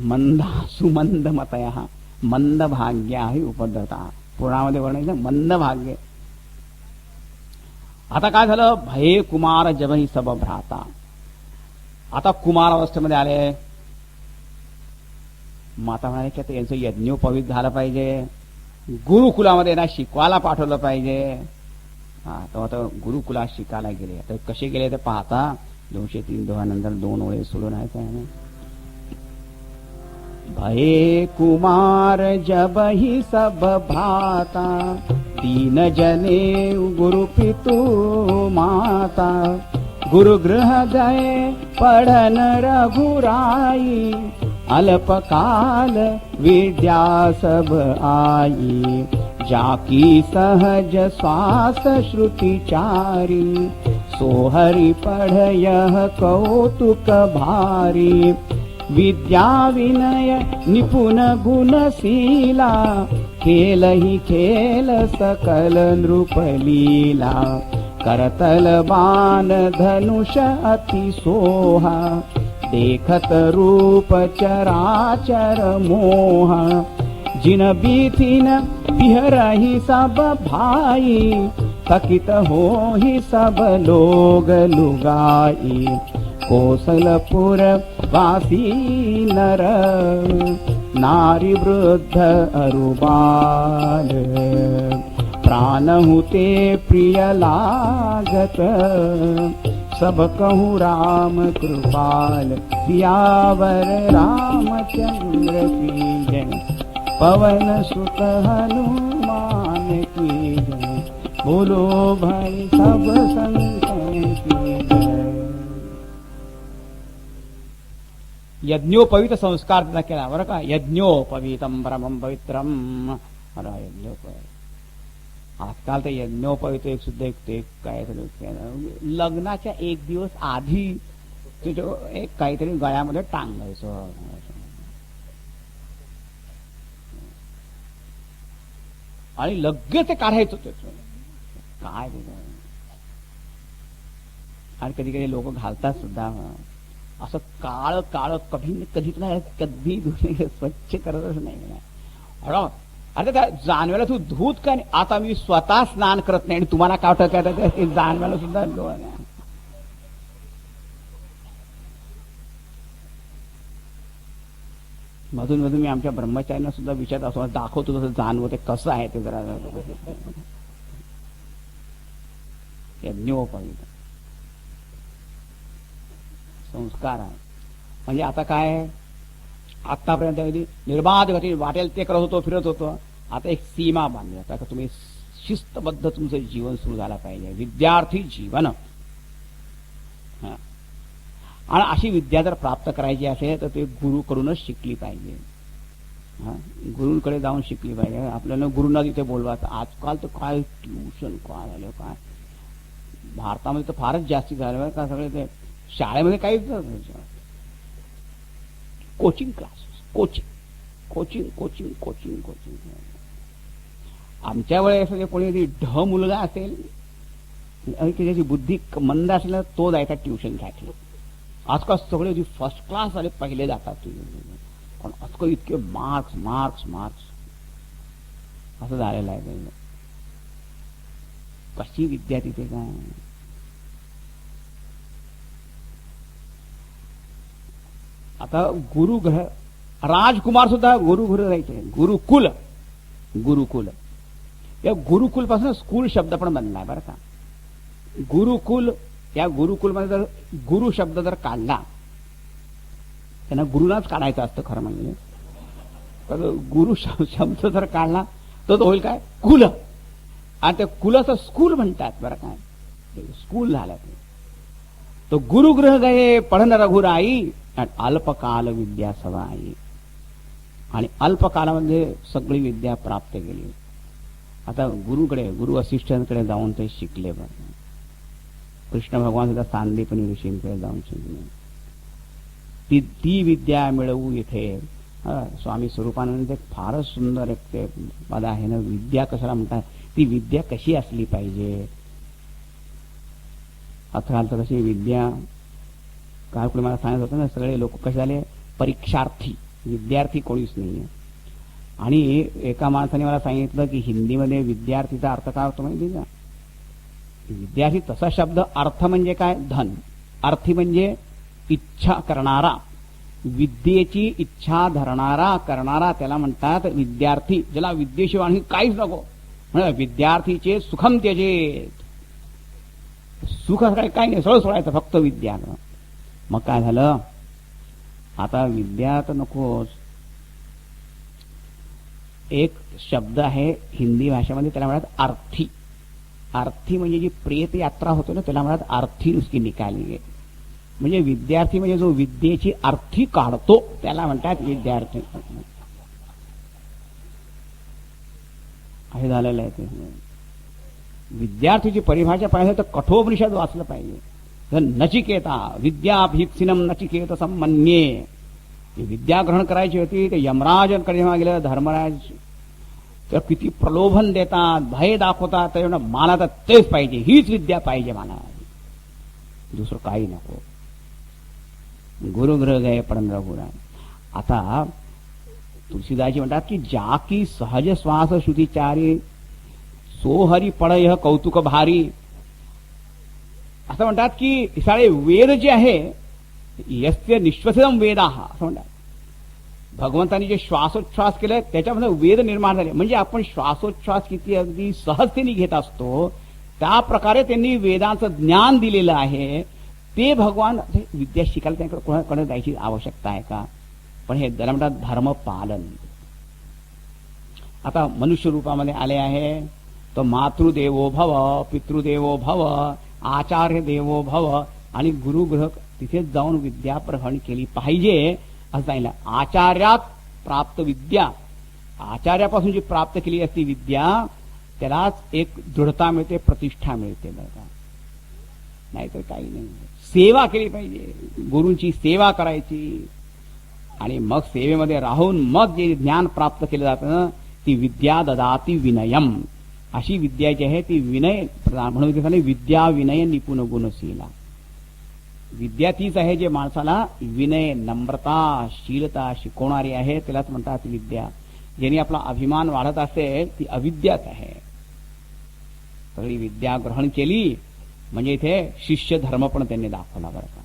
मंदा सुमंद मतया मंद भाग्या ही उपद्रता. पुराणामध्ये वर्णन मंद भाग्य. आता काय झालं, भये कुमार जबही सब भ्राता. आता कुमार अवस्थेमध्ये आले. माता म्हणाले की आता यांचं यज्ञोपवीत झालं पाहिजे, गुरुकुलामध्ये ना शिकवायला पाठवलं पाहिजे. हा तर आता गुरुकुलात शिकायला गेले. आता कसे गेले ते पाहता 203 दोहानंतर 2 ओळी सोडून आहे. भये कुमार जब ही सब भ्राता, दीन जने गुरु पितु माता, गुरु गृह गए पढ़न रघुराई, अल्पकाल विद्या सब आई, जाकी सहज श्वास श्रुति चारी, सोहरि पढ़ यह कौतुक भारी, विद्या विनय निपुण गुणशीला, खेल ही खेल सकल नृपलीला, करतल बाण धनुष अति सोहा, देखत रूप चराचर मोहा, जिन बीथिन बिहरहि सब भाई, थकित होहि सब लोग लुगाई, कौशलपुर वासी नर, नारी वृद्ध अरुबाल, प्राणहु ते प्रिय लागत, सब कहूँ राम कृपाल, सियावर रामचंद्र की जय, पवन सुत हनुमान की जय, बोलो भाई सब संतन की जय. यज्ञोपवीत संस्कार त्याचा केला बरं का. यज्ञोपवीतम परमं पवित्रम. यज्ञोपवीत आजकाल ते यज्ञोपवीत एक सुद्धा ते काय लग्नाच्या 1 दिवस आधी एक काहीतरी गळ्यामध्ये टांगायचं. आणि लगेच ते काढायचं त्याचं काय आणि कधी कधी लोक घालतात सुद्धा असं काळ काळ कधी कधीच नाही कधी स्वच्छ करतच नाही. अरे त्या जानव्याला तू धूत का नाही आता मी स्वतः स्नान करत नाही आणि तुम्हाला काय वाटत जानव्याला सुद्धा डोळा नाही. मधून मधून मी आमच्या ब्रह्मचार्यांना सुद्धा विचारत असो दाखवतो तसं जाणवं ते कसं आहे ते जरा यज्ञोपवीत संस्कार आहे. म्हणजे आता काय आतापर्यंत निर्बाध गती वाटेल ते करत होतो फिरत होतो. आता एक सीमा बांधली आता का तुम्ही शिस्तबद्ध तुमचं जीवन सुरू झालं पाहिजे विद्यार्थी जीवन. आणि अशी विद्या जर प्राप्त करायची असेल तर ते गुरुकडूनच शिकली पाहिजे. गुरुकडे जाऊन शिकली पाहिजे. आपल्याला गुरुंना तिथे बोलवायचं. आजकाल तर काय ट्युशन काय झालं काय भारतामध्ये तर फारच जास्ती झालं का सगळे ते शाळेमध्ये काहीच coaching classes coaching coaching coaching coaching coaching. आमच्या वेळेस कोणी ढ मुलगा असेल त्याची बुद्धी मंद असेल तो जायचा ट्युशन घ्यायची. आजकाल सगळे जे फर्स्ट क्लास आले पहिले जातात पण आजकाल इतके मार्क्स मार्क्स मार्क्स असं झालेलं आहे. कशी विद्या तिथे काय आता गुरुग्रह राजकुमार सुद्धा गुरुग्रह राहायचे. गुरुकुल गुरुकुल या गुरुकुल पासून स्कूल शब्द पण बनलाय बरं का. गुरुकुल या गुरुकुलमध्ये जर गुरु शब्द जर काढला त्यांना गुरुलाच काढायचं असतं खरं म्हणजे. तर गुरु शब्द जर काढला तर तो होईल काय कुल आणि त्या कुलाचं स्कूल म्हणतात बरं काय स्कूल झालं. तो गुरुग्रह गये पढन रघुराई अल्पकाल विद्या सवाई. आणि अल्पकालामध्ये सगळी विद्या प्राप्त केली. आता गुरुकडे गुरु वसिष्ठांकडे जाऊन ते शिकले बरं. कृष्ण भगवान सुद्धा सांदीपनी ऋषींकडे जाऊन शिकले. ती विद्या मिळवू इथे स्वामी स्वरूपानंद एक फारच सुंदर एक ते पद आहे ना. विद्या कशाला म्हणतात ती विद्या कशी असली पाहिजे. आजकाल तर कशी विद्या काय कोणी मला सांगत होतं ना सगळे लोक कसे झाले परीक्षार्थी विद्यार्थी कोणीच नाही. आणि एका माणसाने मला सांगितलं की हिंदीमध्ये विद्यार्थीचा अर्थ काय होतो माहिती का. विद्यार्थी तसा शब्द अर्थ म्हणजे काय धन अर्थी म्हणजे इच्छा करणारा विद्येची इच्छा धरणारा करणारा त्याला म्हणतात विद्यार्थी. ज्याला विद्येशिवाय आणखी काहीच नको विद्यार्थीचे सुखम त्यजेत. सुख काही नाही सरळ सोडायचं फक्त विद्या. मग काय झालं आता विद्या तर नकोच. एक शब्द आहे हिंदी भाषेमध्ये त्याला म्हणतात अर्थी. अर्थी म्हणजे जी प्रेत यात्रा होते ना त्याला म्हणतात अर्थी उसकी निकाली आहे. म्हणजे विद्यार्थी म्हणजे जो विद्येची अर्थी काढतो त्याला म्हणतात विद्यार्थी. हे झालेलं आहे ते. विद्यार्थीची परिभाषा पाहिजे तर कठोपनिषद वाचलं पाहिजे. नचिकेता विद्याभीप्सिनम नचिकेत संमन्ये. विद्या ग्रहण करायची होती ते यमराजांकडे जेव्हा गेलं धर्मराज तर किती प्रलोभन देतात भय दाखवतात. तर मला तर तेच पाहिजे हीच विद्या पाहिजे मला दुसरं काही नको. गुरुग्रह गये पढन रघुराई. आता तुलसीदासजी म्हणतात की ज्या की सहज श्वास श्रुतिचारी सोहरी पडय कौतुक भारी. असं म्हणतात की सारे वेद जे आहे यस्य निश्वसितम वेदा असं म्हणतात. भगवंतांनी जे श्वासोच्छ्वास केले त्याच्यामध्ये वेद निर्माण झाले. म्हणजे आपण श्वासोच्छ्वास किती अगदी सहजतेने घेत असतो त्या प्रकारे त्यांनी वेदांचं ज्ञान दिलेलं आहे. ते भगवान विद्या शिकायला त्यांकडे कोणाकडे जायची आवश्यकता आहे का. पण हे त्याला म्हणतात धर्मपालन. आता मनुष्य रूपामध्ये आले आहे तो मातृदेवो भव पितृदेवो भव आचार्य देवो भव आणि गुरुग्रह तिथेच जाऊन विद्या ग्रहण केली पाहिजे असं सांगितलं. आचार्यात प्राप्त विद्या आचार्यापासून जी प्राप्त केली असती विद्या त्यालाच एक दृढता मिळते प्रतिष्ठा मिळते बरं का. नाहीतर काही नाही. सेवा केली पाहिजे गुरूंची सेवा करायची आणि मग सेवेमध्ये राहून मग जे ज्ञान प्राप्त केलं जातं ती विद्या ददाती विनयम. अशी विद्या जी आहे ती विनय म्हणून सांगितले विद्या विनय निपुण गुणशीला. विद्या तीच आहे जे माणसाला विनय नम्रता शीलता शिकवणारी आहे, त्यालाच म्हणतात विद्या. ज्याने आपला अभिमान वाढत असेल ती अविद्याच आहे. सगळी विद्या ग्रहण केली म्हणजे इथे शिष्य धर्म पण त्यांनी दाखवला बरं का.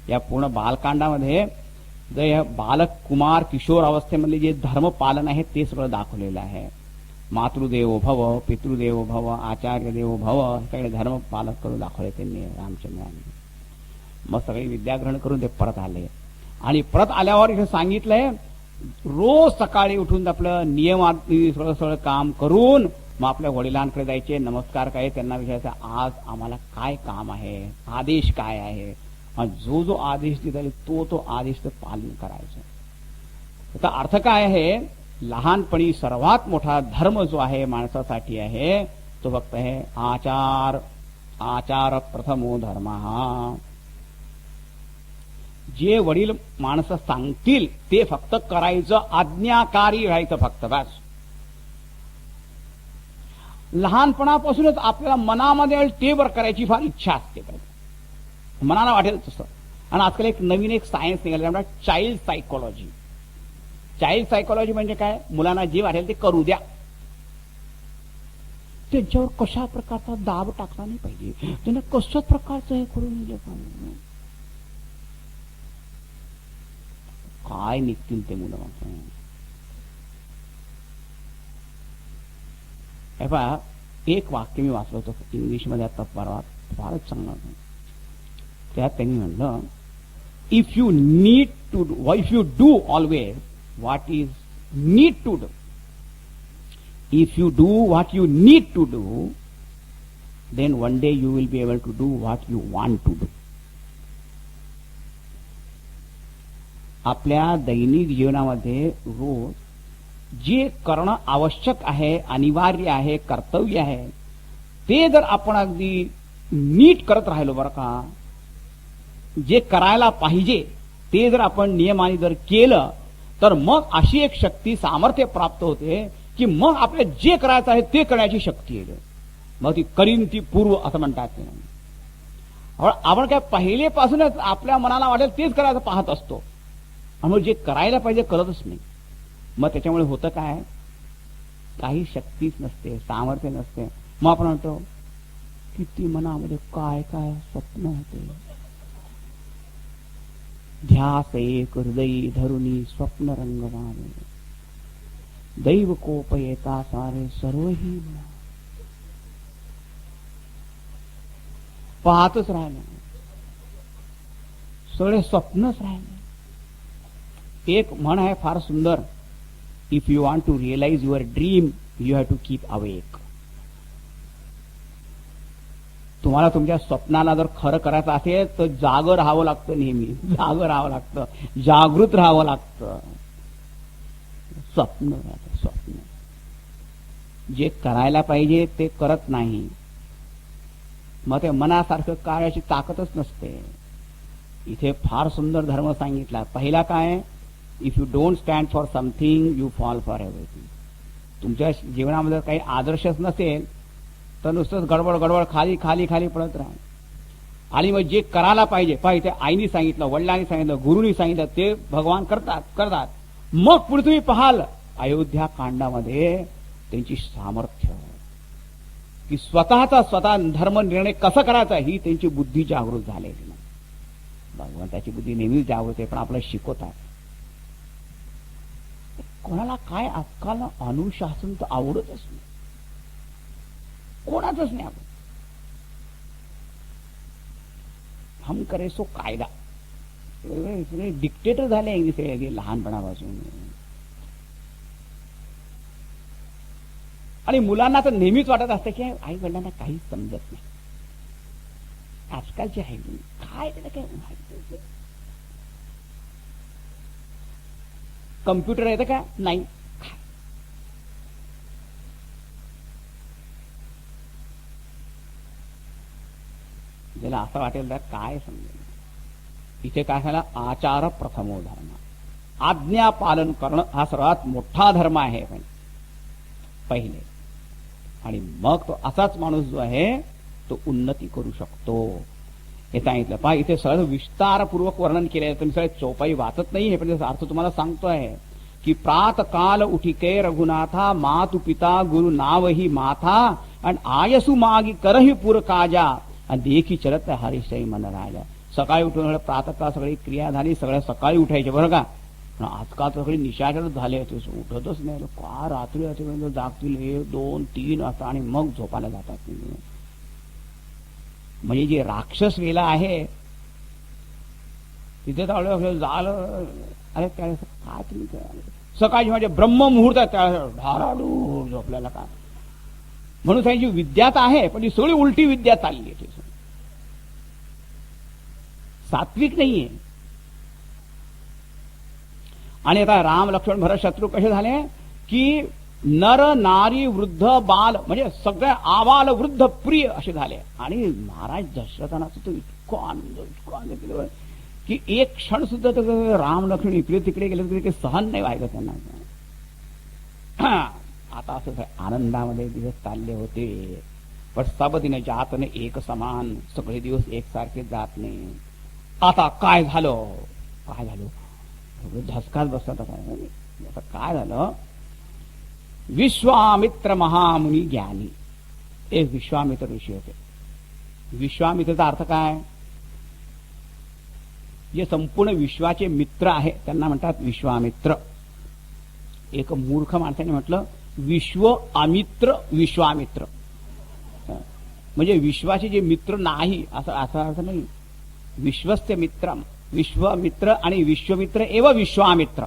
या पूर्ण बालकांडामध्ये जे बालक कुमार किशोर अवस्थेमधले जे धर्म पालन आहे ते सगळं दाखवलेलं आहे. मातृदेवो भव, पितृदेवो भव, आचार्य देवो भव, सगळे धर्म पालन करून दाखवले त्यांनी रामचंद्रांनी. मग सगळी विद्या ग्रहण करून ते परत आले आणि परत आल्यावर इथे सांगितलंय रोज सकाळी उठून आपलं नियमात सगळं काम करून मग आपल्या वडिलांकडे जायचे, नमस्कार काय त्यांना विचारायचं आज आम्हाला काय काम आहे, आदेश काय आहे, आणि जो जो आदेश दिला तो आदेशचं पालन करायचं. त्याचा अर्थ काय आहे, लहानपणी सर्वात मोठा धर्म जो आहे माणसासाठी आहे तो फक्त आहे आचार. आचार प्रथमो धर्म. जे वडील माणसं सांगतील ते फक्त करायचं, आज्ञाकारी राहायचं फक्त बस. लहानपणापासूनच आपल्याला मनामध्ये टेवर करायची फार इच्छा असते, मनाला वाटेल तसं. आणि आजकाल नवीन एक सायन्स निघालं चाइल्ड सायकोलॉजी. चाइल्ड सायकोलॉजी म्हणजे काय, मुलांना जे वाटेल ते करू द्या, त्यांच्यावर कशा प्रकारचा दाब टाकला नाही पाहिजे, त्यांना कशाच प्रकारचं हे करून दिलं पाहिजे. काय निघतील ते मुलं. पहा एक वाक्य मी वाचलं होतं इंग्लिशमध्ये आता परवा, फारच चांगलं होतं. त्यात त्यांनी म्हणलं if you need to do, if you do always what is need to do, if you do what you need to do, then one day you will be able to do what you want to do. आपल्या दैनिक जीवनामध्ये रोज जे करणं आवश्यक आहे, अनिवार्य आहे, कर्तव्य आहे, ते जर आपण अगदी नीट करत राहिलो बरं का, जे करायला पाहिजे ते जर आपण नियमाने जर केलं तर मग अशी एक शक्ती सामर्थ्य प्राप्त होते की मग आपल्याला जे करायचं आहे ते करण्याची शक्ती येते. मग ती करीन ती पूर्व असं म्हणतात. आपण काय पहिलेपासूनच आपल्या मनाला वाटेल तेच करायचं पाहत असतो आणि जे करायला पाहिजे करतच नाही. मग त्याच्यामुळे होतं काय, काही शक्तीच नसते, सामर्थ्य नसते. मग आपण म्हणतो किती मनामध्ये काय काय स्वप्न होते. ध्यास एक हृदयी धरुनी स्वप्न रंगवाने, दैव कोपयेता सारे सर्वही. पाहतच राहिलं, सगळे स्वप्नच राहिले. एक म्हण आहे फार सुंदर, if you want to realise your dream you have to keep awake. तुम्हाला तुमच्या स्वप्नाला जर खरं करायचं असेल तर जागं राहावं लागतं, नेहमी जागं राहावं लागतं, जागृत राहावं लागतं. स्वप्न जे करायला पाहिजे ते करत नाही, मग ते मनासारखं करायची ताकदच नसते. इथे फार सुंदर धर्म सांगितला. पहिला काय, if you don't stand for something you fall for everything. तुमच्या जीवनामध्ये काही आदर्शच नसेल तर नुसतंच गडबड गडबड खाली खाली खाली पडत राहा. आणि मग जे करायला पाहिजे, ते आईनी सांगितलं, वडिलांनी सांगितलं, गुरुनी सांगितलं ते भगवान करतात. मग पुढे तुम्ही पाहाल अयोध्या कांडामध्ये त्यांची सामर्थ्य की स्वतः धर्म निर्णय कसा करायचा ही त्यांची बुद्धी जागृत झालेली. भगवंताची बुद्धी नेहमीच जागृत आहे, पण आपल्याला शिकवतात. कोणाला काय आजकाल अनुशासन तर आवडतच नाही, कोणाचंच नाही. आपण हम करे सो कायदा, डिक्टेटर झाले लहानपणापासून. आणि मुलांना तर नेहमीच वाटत असतं की आई वडिलांना काहीच समजत नाही. आजकालचे आहे काय त्याला काय माहिती. कम्प्युटर येतं का नाही, ज्याला असं वाटेल तर काय समजेल. इथे काय झालं, आचार प्रथमो धर्म. आज्ञा पालन करणं हा सर्वात मोठा धर्म आहे. पण पहिले. आणि मग तो असाच माणूस जो आहे तो उन्नती करू शकतो. हे सांगितलं पहा. इथे सगळं विस्तारपूर्वक वर्णन केलेलं. तुम्ही सगळे चौपाई वाचत नाही हे, पण त्याचा अर्थ तुम्हाला सांगतोय की प्रात काल उठिके रघुनाथा मातु पिता गुरु नावही माथा आणि आयसू मागी करही पुर काजा आणि देखी चलत हरिशई मन राजा. सकाळी उठून प्रातःकाळ सगळी क्रिया झाली, सगळ्या सकाळी उठायचे बरं का. आजकाल सगळे निशाचर झाले, उठतच नाही. का रात्री रात्री जागतील 1, 2, 3 वाजता आणि मग झोपायला जातात. म्हणजे जे राक्षस वेला आहे तिथे झालं. अरे त्यावेळेस काय तुम्ही सकाळी म्हणजे ब्रह्ममुहूर्त त्यावेळेस ढाराडूर झोपल्याला काय. म्हणून त्यांची विद्या तर आहे, पण ती सगळी उलटी विद्या चालली आहे. सात्विक नाहीये. आणि आता राम लक्ष्मण भरत शत्रू कसे झाले की नर नारी वृद्ध बाल म्हणजे सगळे आबाल वृद्ध प्रिय असे झाले. आणि महाराज दशरथांना तो इतकं आनंद केलं की एक क्षण सुद्धा राम लक्ष्मण इकडे तिकडे गेले तरी सहन नाही व्हायचं त्यांना. आता असं आनंदामध्ये दिवस चालले होते. पण सब दिन जात ने एक समान, सगळे दिवस एकसारखे जात नाही. आता काय झालं धसकाच बसला. आता काय झालं. विश्वामित्र महामुनी ज्ञानी एक विश्वामित्र ऋषी होते. विश्वामित्रचा अर्थ काय. जे संपूर्ण विश्वाचे मित्र आहे त्यांना म्हणतात विश्वामित्र. एक मूर्ख माणसाने म्हटलं विश्व अमित्र विश्वामित्र, म्हणजे विश्वाचे जे मित्र नाही असा अर्थ नाही. विश्वस्य मित्र, विश्वमित्र आणि विश्वमित्र एव विश्वामित्र,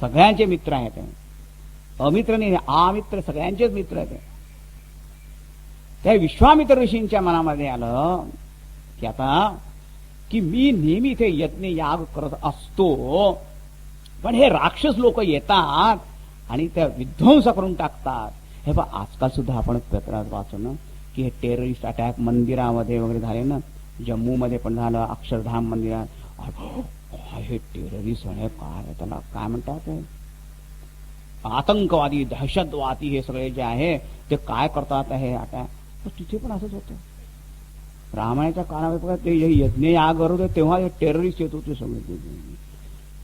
सगळ्यांचे मित्र आहेत. अमित्र नाही, आमित्र सगळ्यांचेच मित्र आहेत. त्या विश्वामित्र ऋषींच्या मनामध्ये आलं की आता की मी नेहमी इथे यज्ञ याग करत असतो, पण हे राक्षस लोक येतात आणि त्या विध्वंस करून टाकतात. हे बघ आजकाल सुद्धा आपण पत्रात वाचतो ना की हे टेररिस्ट अटॅक मंदिरामध्ये वगैरे झाले ना. जम्मूमध्ये पण झालं, अक्षरधाम मंदिरात. हे टेररिस्ट आहे काय, त्याला काय म्हणतात, आतंकवादी दहशतवादी हे सगळे जे आहे ते काय करतात हे अटॅक. तिथे पण असंच होतं. रामायणाच्या काळामध्ये ते यज्ञ याग करत होते तेव्हा टेररिस्ट येत होते सगळे.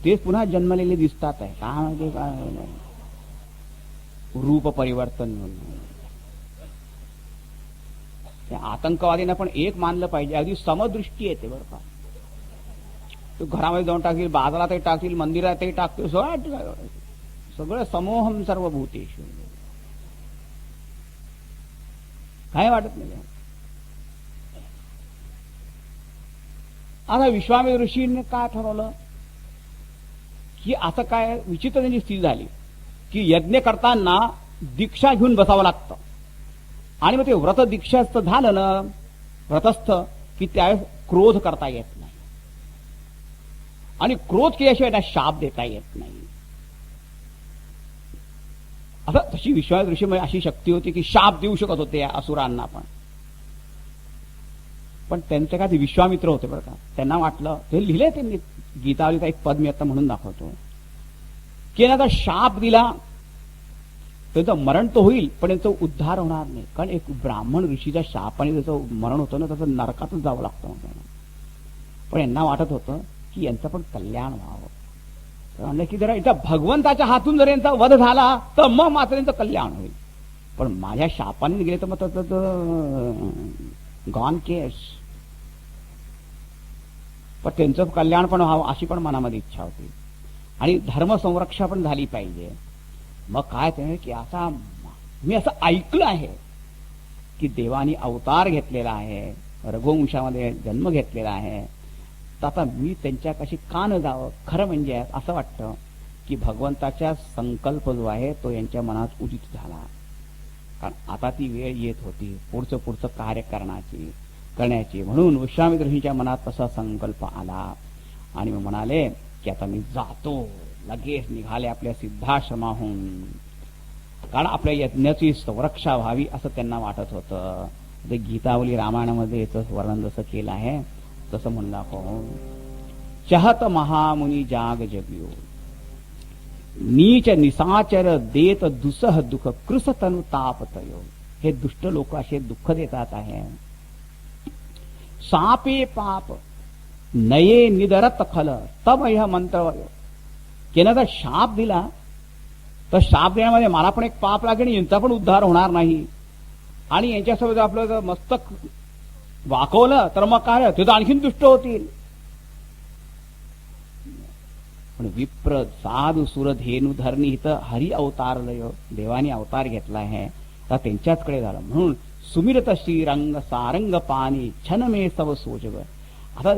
तेच पुन्हा जन्मलेले दिसतात आहे. काय माहिती काय रूप परिवर्तन म्हणून. त्या आतंकवादींना पण एक मानलं पाहिजे. अगदी समदृष्टी येते बरं का. तो घरामध्ये जाऊन टाकतील, बाजारातही टाकतील, मंदिरातही टाकतील, सगळं समोहम सर्वभूतेषु. काय वाटत नाही. आता विश्वामित्र ऋषीने काय ठरवलं की असं काय विचित्र त्यांची स्थिती झाली की यज्ञ करताना दीक्षा घेऊन बसावं लागतं. आणि मग ते व्रत दीक्षास्थ झालं ना व्रतस्थ की त्यावेळेस क्रोध करता येत नाही. आणि क्रोध केल्याशिवाय ना शाप देता येत नाही. आता तशी विश्वामित्र ऋषीमध्ये अशी शक्ती होती की शाप देऊ शकत होते या असुरांना पण त्यांचे काय ते विश्वामित्र होते बरं का. त्यांना वाटलं, ते लिहिले त्यांनी गीतावलीचा एक पद मी आता म्हणून दाखवतो की आता शाप दिला त्यांचं मरण तर होईल पण त्यांचा उद्धार होणार नाही. कारण एक ब्राह्मण ऋषीच्या शापाने त्याचं मरण होतं ना, त्याचं नरकातच जावं लागतं. पण यांना वाटत होतं की यांचं पण कल्याण व्हावं. म्हणलं की जरा इथं भगवंताच्या हातून जर यांचा वध झाला तर मग मात्र यांचं कल्याण होईल. पण माझ्या शापाने गेले तर मग गॉन केस. पण त्यांचं कल्याण पण व्हावं अशी पण मनामध्ये इच्छा होती. आणि धर्म संरक्षण पण झाली पाहिजे. मग काय ते की आता मी असं ऐकलं आहे की देवानी अवतार घेतलेला आहे, रघुवंशामध्ये जन्म घेतलेला आहे, तर आता मी त्यांच्यापाशी का न जावं. खरं म्हणजे असं वाटतं की भगवंताचा संकल्प जो आहे तो यांच्या मनात उदित झाला. कारण आता ती वेळ येत होती पुढचं कार्य करण्याची. म्हणून विश्वामित्र ऋषींच्या मनात तसा संकल्प आला आणि मग म्हणाले की आता मी जातो. लगेच निघाले आपल्या सिद्धाश्रमाहून. कारण आपल्या यज्ञाची संरक्षा व्हावी असं त्यांना वाटत होतं. ते गीतावली रामायणामध्ये याचं वर्णन जसं केलं आहे तसं म्हणलं. चहत महामुनी जाग जगियो. नीच निसाचर देत दुसह दुःख कृस तनु तापतयो. हे दुष्ट लोक असे दुःख देतात आहे. सापे पाप नये निदरत खल तब यह मंत्र केनं जर शाप दिला तर शाप देण्यामध्ये मला पण एक पाप लागेल, यांचा पण उद्धार होणार नाही. आणि यांच्यासोबत आपलं जर मस्तक वाकवलं तर मग काय ते तर आणखीन दुष्ट होतील. पण विप्र साधू सुरधेनु धरणी इथं हरी अवतारलय, देवाने अवतार घेतला आहे तर त्यांच्याचकडे झालं. म्हणून सुमिरत श्रीरंग सारंग पाणी छन मे सव सोजग. आता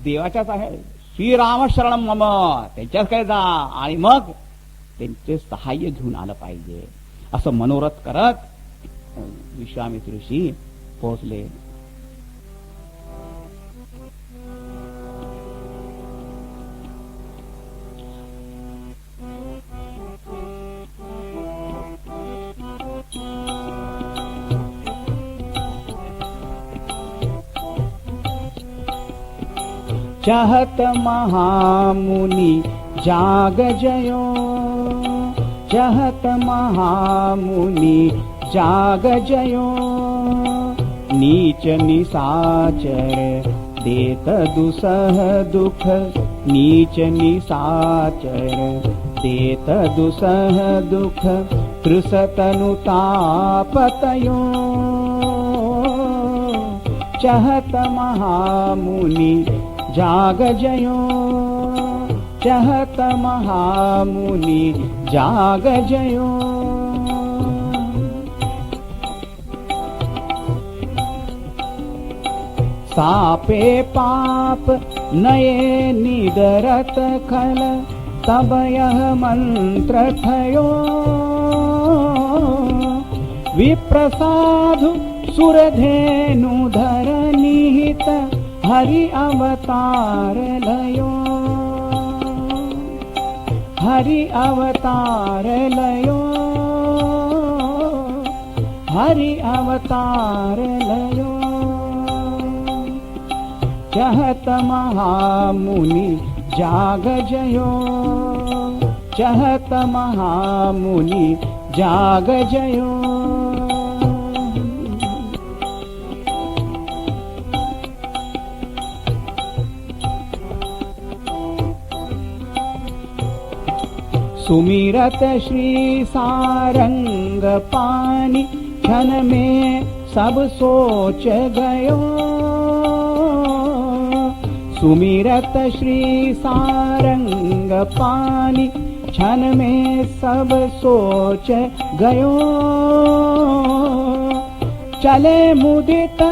देवाच्याच आहे, श्रीराम शरणम मम, त्यांच्याचकडे जा आणि मग त्यांचे सहाय्य घेऊन आलं पाहिजे असं मनोरथ करत विश्वामित्र ऋषी पोहोचले. चहत महामुनि जाग जयो, चहत महामुनि जाग जयो. नीच निसाचर देत दुसह दुख, नीच निसाचर देत दुसह दुख कृसतनु तापतयो. चहत महामुनि जाग जयो, चहत महामुनि जाग जयो. सापे पाप नये निदरत खल तब यह मंत्र थयो. विप्रसाधु सुरधेनु धर निहित हरि अवतार लयो, हरि अवतार लयो, हरि अवतार लयो. चहत महामुनि जाग जयो, चहत महामुनि जाग जयो. सुमिरत श्री सारंग पानी क्षण में सब सोच गयो. सुमिरत श्री सारंग पानी क्षण में सब सोच गयो. चले मुदित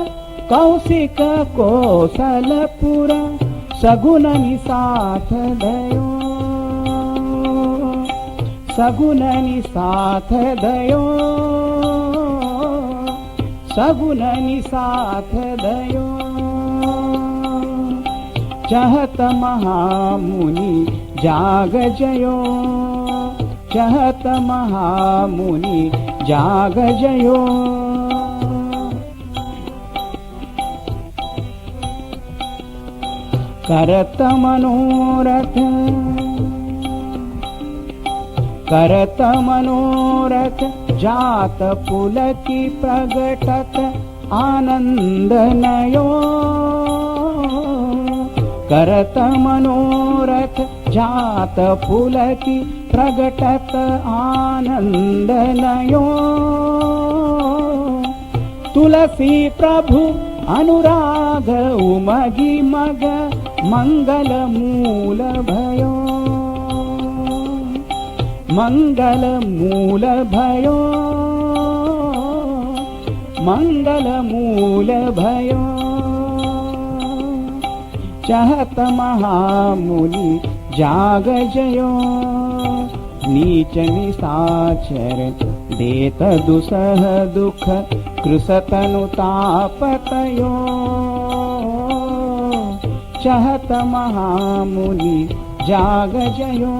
कौशिक कौशलपुर सगुन निसाथ दयो, सगुन निसाथ दयो, सगुन निसाथ दयो. चहत महामुनि जाग जयो, चहत महामुनि जाग जयो. करत मनोरथ, करत मनोरथ जात पुलकी प्रगटत आनंद नयो. करत मनोरथ जात पुलकी प्रगटत आनंद नयो. तुलसी प्रभु अनुराग उमगी मग मंगल मूल भयो, मंगल मूल भयो, मंगल मूल भयो. चहत महामुनि जाग जयो, नीच निसाचर देत दुसह दुख कृसतनु तापतयो. चहत महामुनि जाग जयो,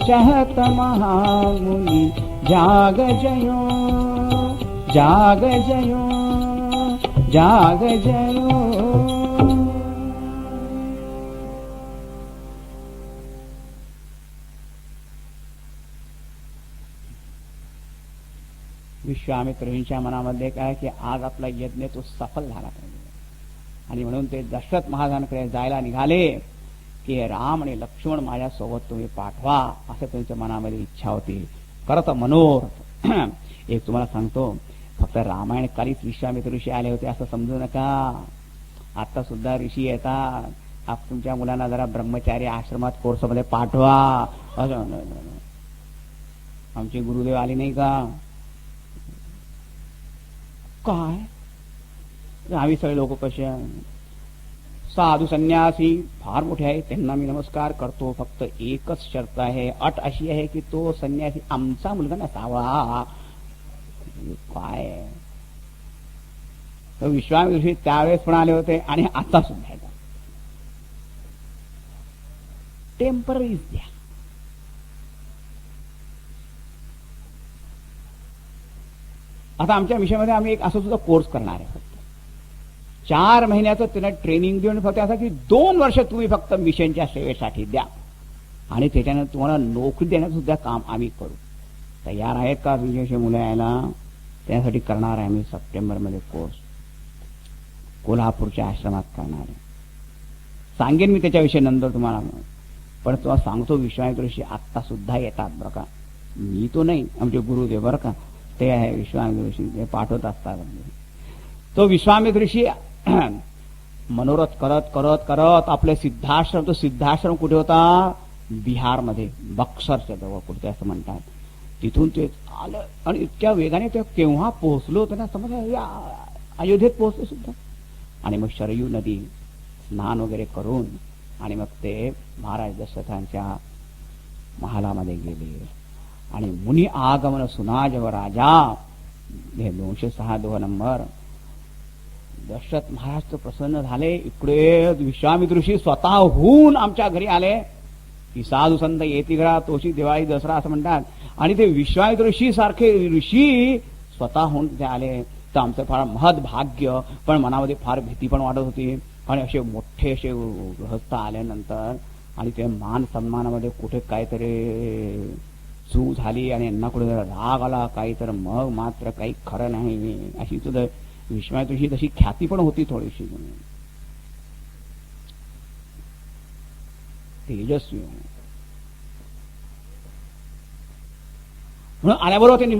चहत महामुनि जाग जयो, जाग जयो, जाग जयो. विश्वामित्रूंच्या मनामध्ये काय की आज आपला यज्ञ तो सफल झाला पाहिजे, आणि म्हणून ते दशरथ महाराजांकडे जायला निघाले की राम आणि लक्ष्मण माझ्यासोबत तुम्ही पाठवा, असं त्यांच्या मनामध्ये इच्छा होती. करत मनोरथ. एक तुम्हाला सांगतो, फक्त रामायण कालीच विश्वामित्र ऋषी आले होते असं समजू नका. आता सुद्धा ऋषी येतात. आप तुमच्या मुलांना जरा ब्रह्मचारी आश्रमात कोर्समध्ये पाठवा. असं आमचे गुरुदेव आले नाही का? काय आम्ही सगळे लोक कसे साधू संन्यासी फार मोठे आहे, त्यांना मी नमस्कार करतो. फक्त एकच शर्त आहे, अट अशी आहे की तो संन्यासी आमचा मुलगा नसावा. काय तो विश्वामित्र त्यावेळेस पण आले होते आणि आता सुद्धा येतात. टेम्पररीज द्या. आता आमच्या विषयामध्ये आम्ही एक असं सुद्धा कोर्स करणार आहे. फक्त 4 महिन्याचं त्यांना ट्रेनिंग देऊन फक्त असं की 2 वर्ष तुम्ही फक्त मिशनच्या सेवेसाठी द्या, आणि त्याच्यानं तुम्हाला नोकरी देण्याचं सुद्धा काम आम्ही करू. तयार आहेत का तुमचे मुलं यायला? त्यासाठी करणार आहे आम्ही सप्टेंबरमध्ये कोर्स, कोल्हापूरच्या आश्रमात करणार आहे. सांगेन मी त्याच्याविषयी नंतर तुम्हाला, पण तुम्हाला सांगतो विश्वामित्र ऋषी आत्ता सुद्धा येतात बरं का. मी तो नाही, आमचे गुरुदेव बरं का, ते आहे विश्वामित्र ऋषी, ते पाठवत असतात. तो विश्वामित्र ऋषी मनोरथ करत करत करत आपले सिद्धाश्रम, तो सिद्धाश्रम कुठे होता? बिहारमध्ये, बक्सरच्या जवळ कुठे असं म्हणतात. तिथून ते आलं आणि इतक्या वेगाने ते केव्हा पोहोचलो होतं ना, समजा अयोध्येत पोहोचले सुद्धा. आणि मग शरयू नदी स्नान वगैरे करून आणि मग ते महाराज दशरथांच्या महालामध्ये गेले. आणि मुनी आगमन सुनाजव राजा, हे 206 नंबर. दशरथ महाराज तर प्रसन्न झाले. इकडे विश्वामित्र ऋषी स्वतःहून आमच्या घरी आले की साधू संत येती घरा तोशी दिवाळी दसरा असं म्हणतात. आणि ते विश्वामित्र ऋषी सारखे ऋषी स्वतःहून तिथे आले तर आमचं फार महत् भाग्य. पण मनामध्ये फार भीती पण वाटत होती. आणि असे मोठे असे गृहस्थ आल्यानंतर आणि ते मान सन्मानामध्ये कुठे काहीतरी चूक झाली आणि यांना कुठे राग आला काही, तर मग मात्र काही खरं नाही. अशी सुद्धा विश्वामित्रशी तशी ख्याती पण होती थोडीशी, तेजस्वी. म्हणून आल्याबरोबर त्यांनी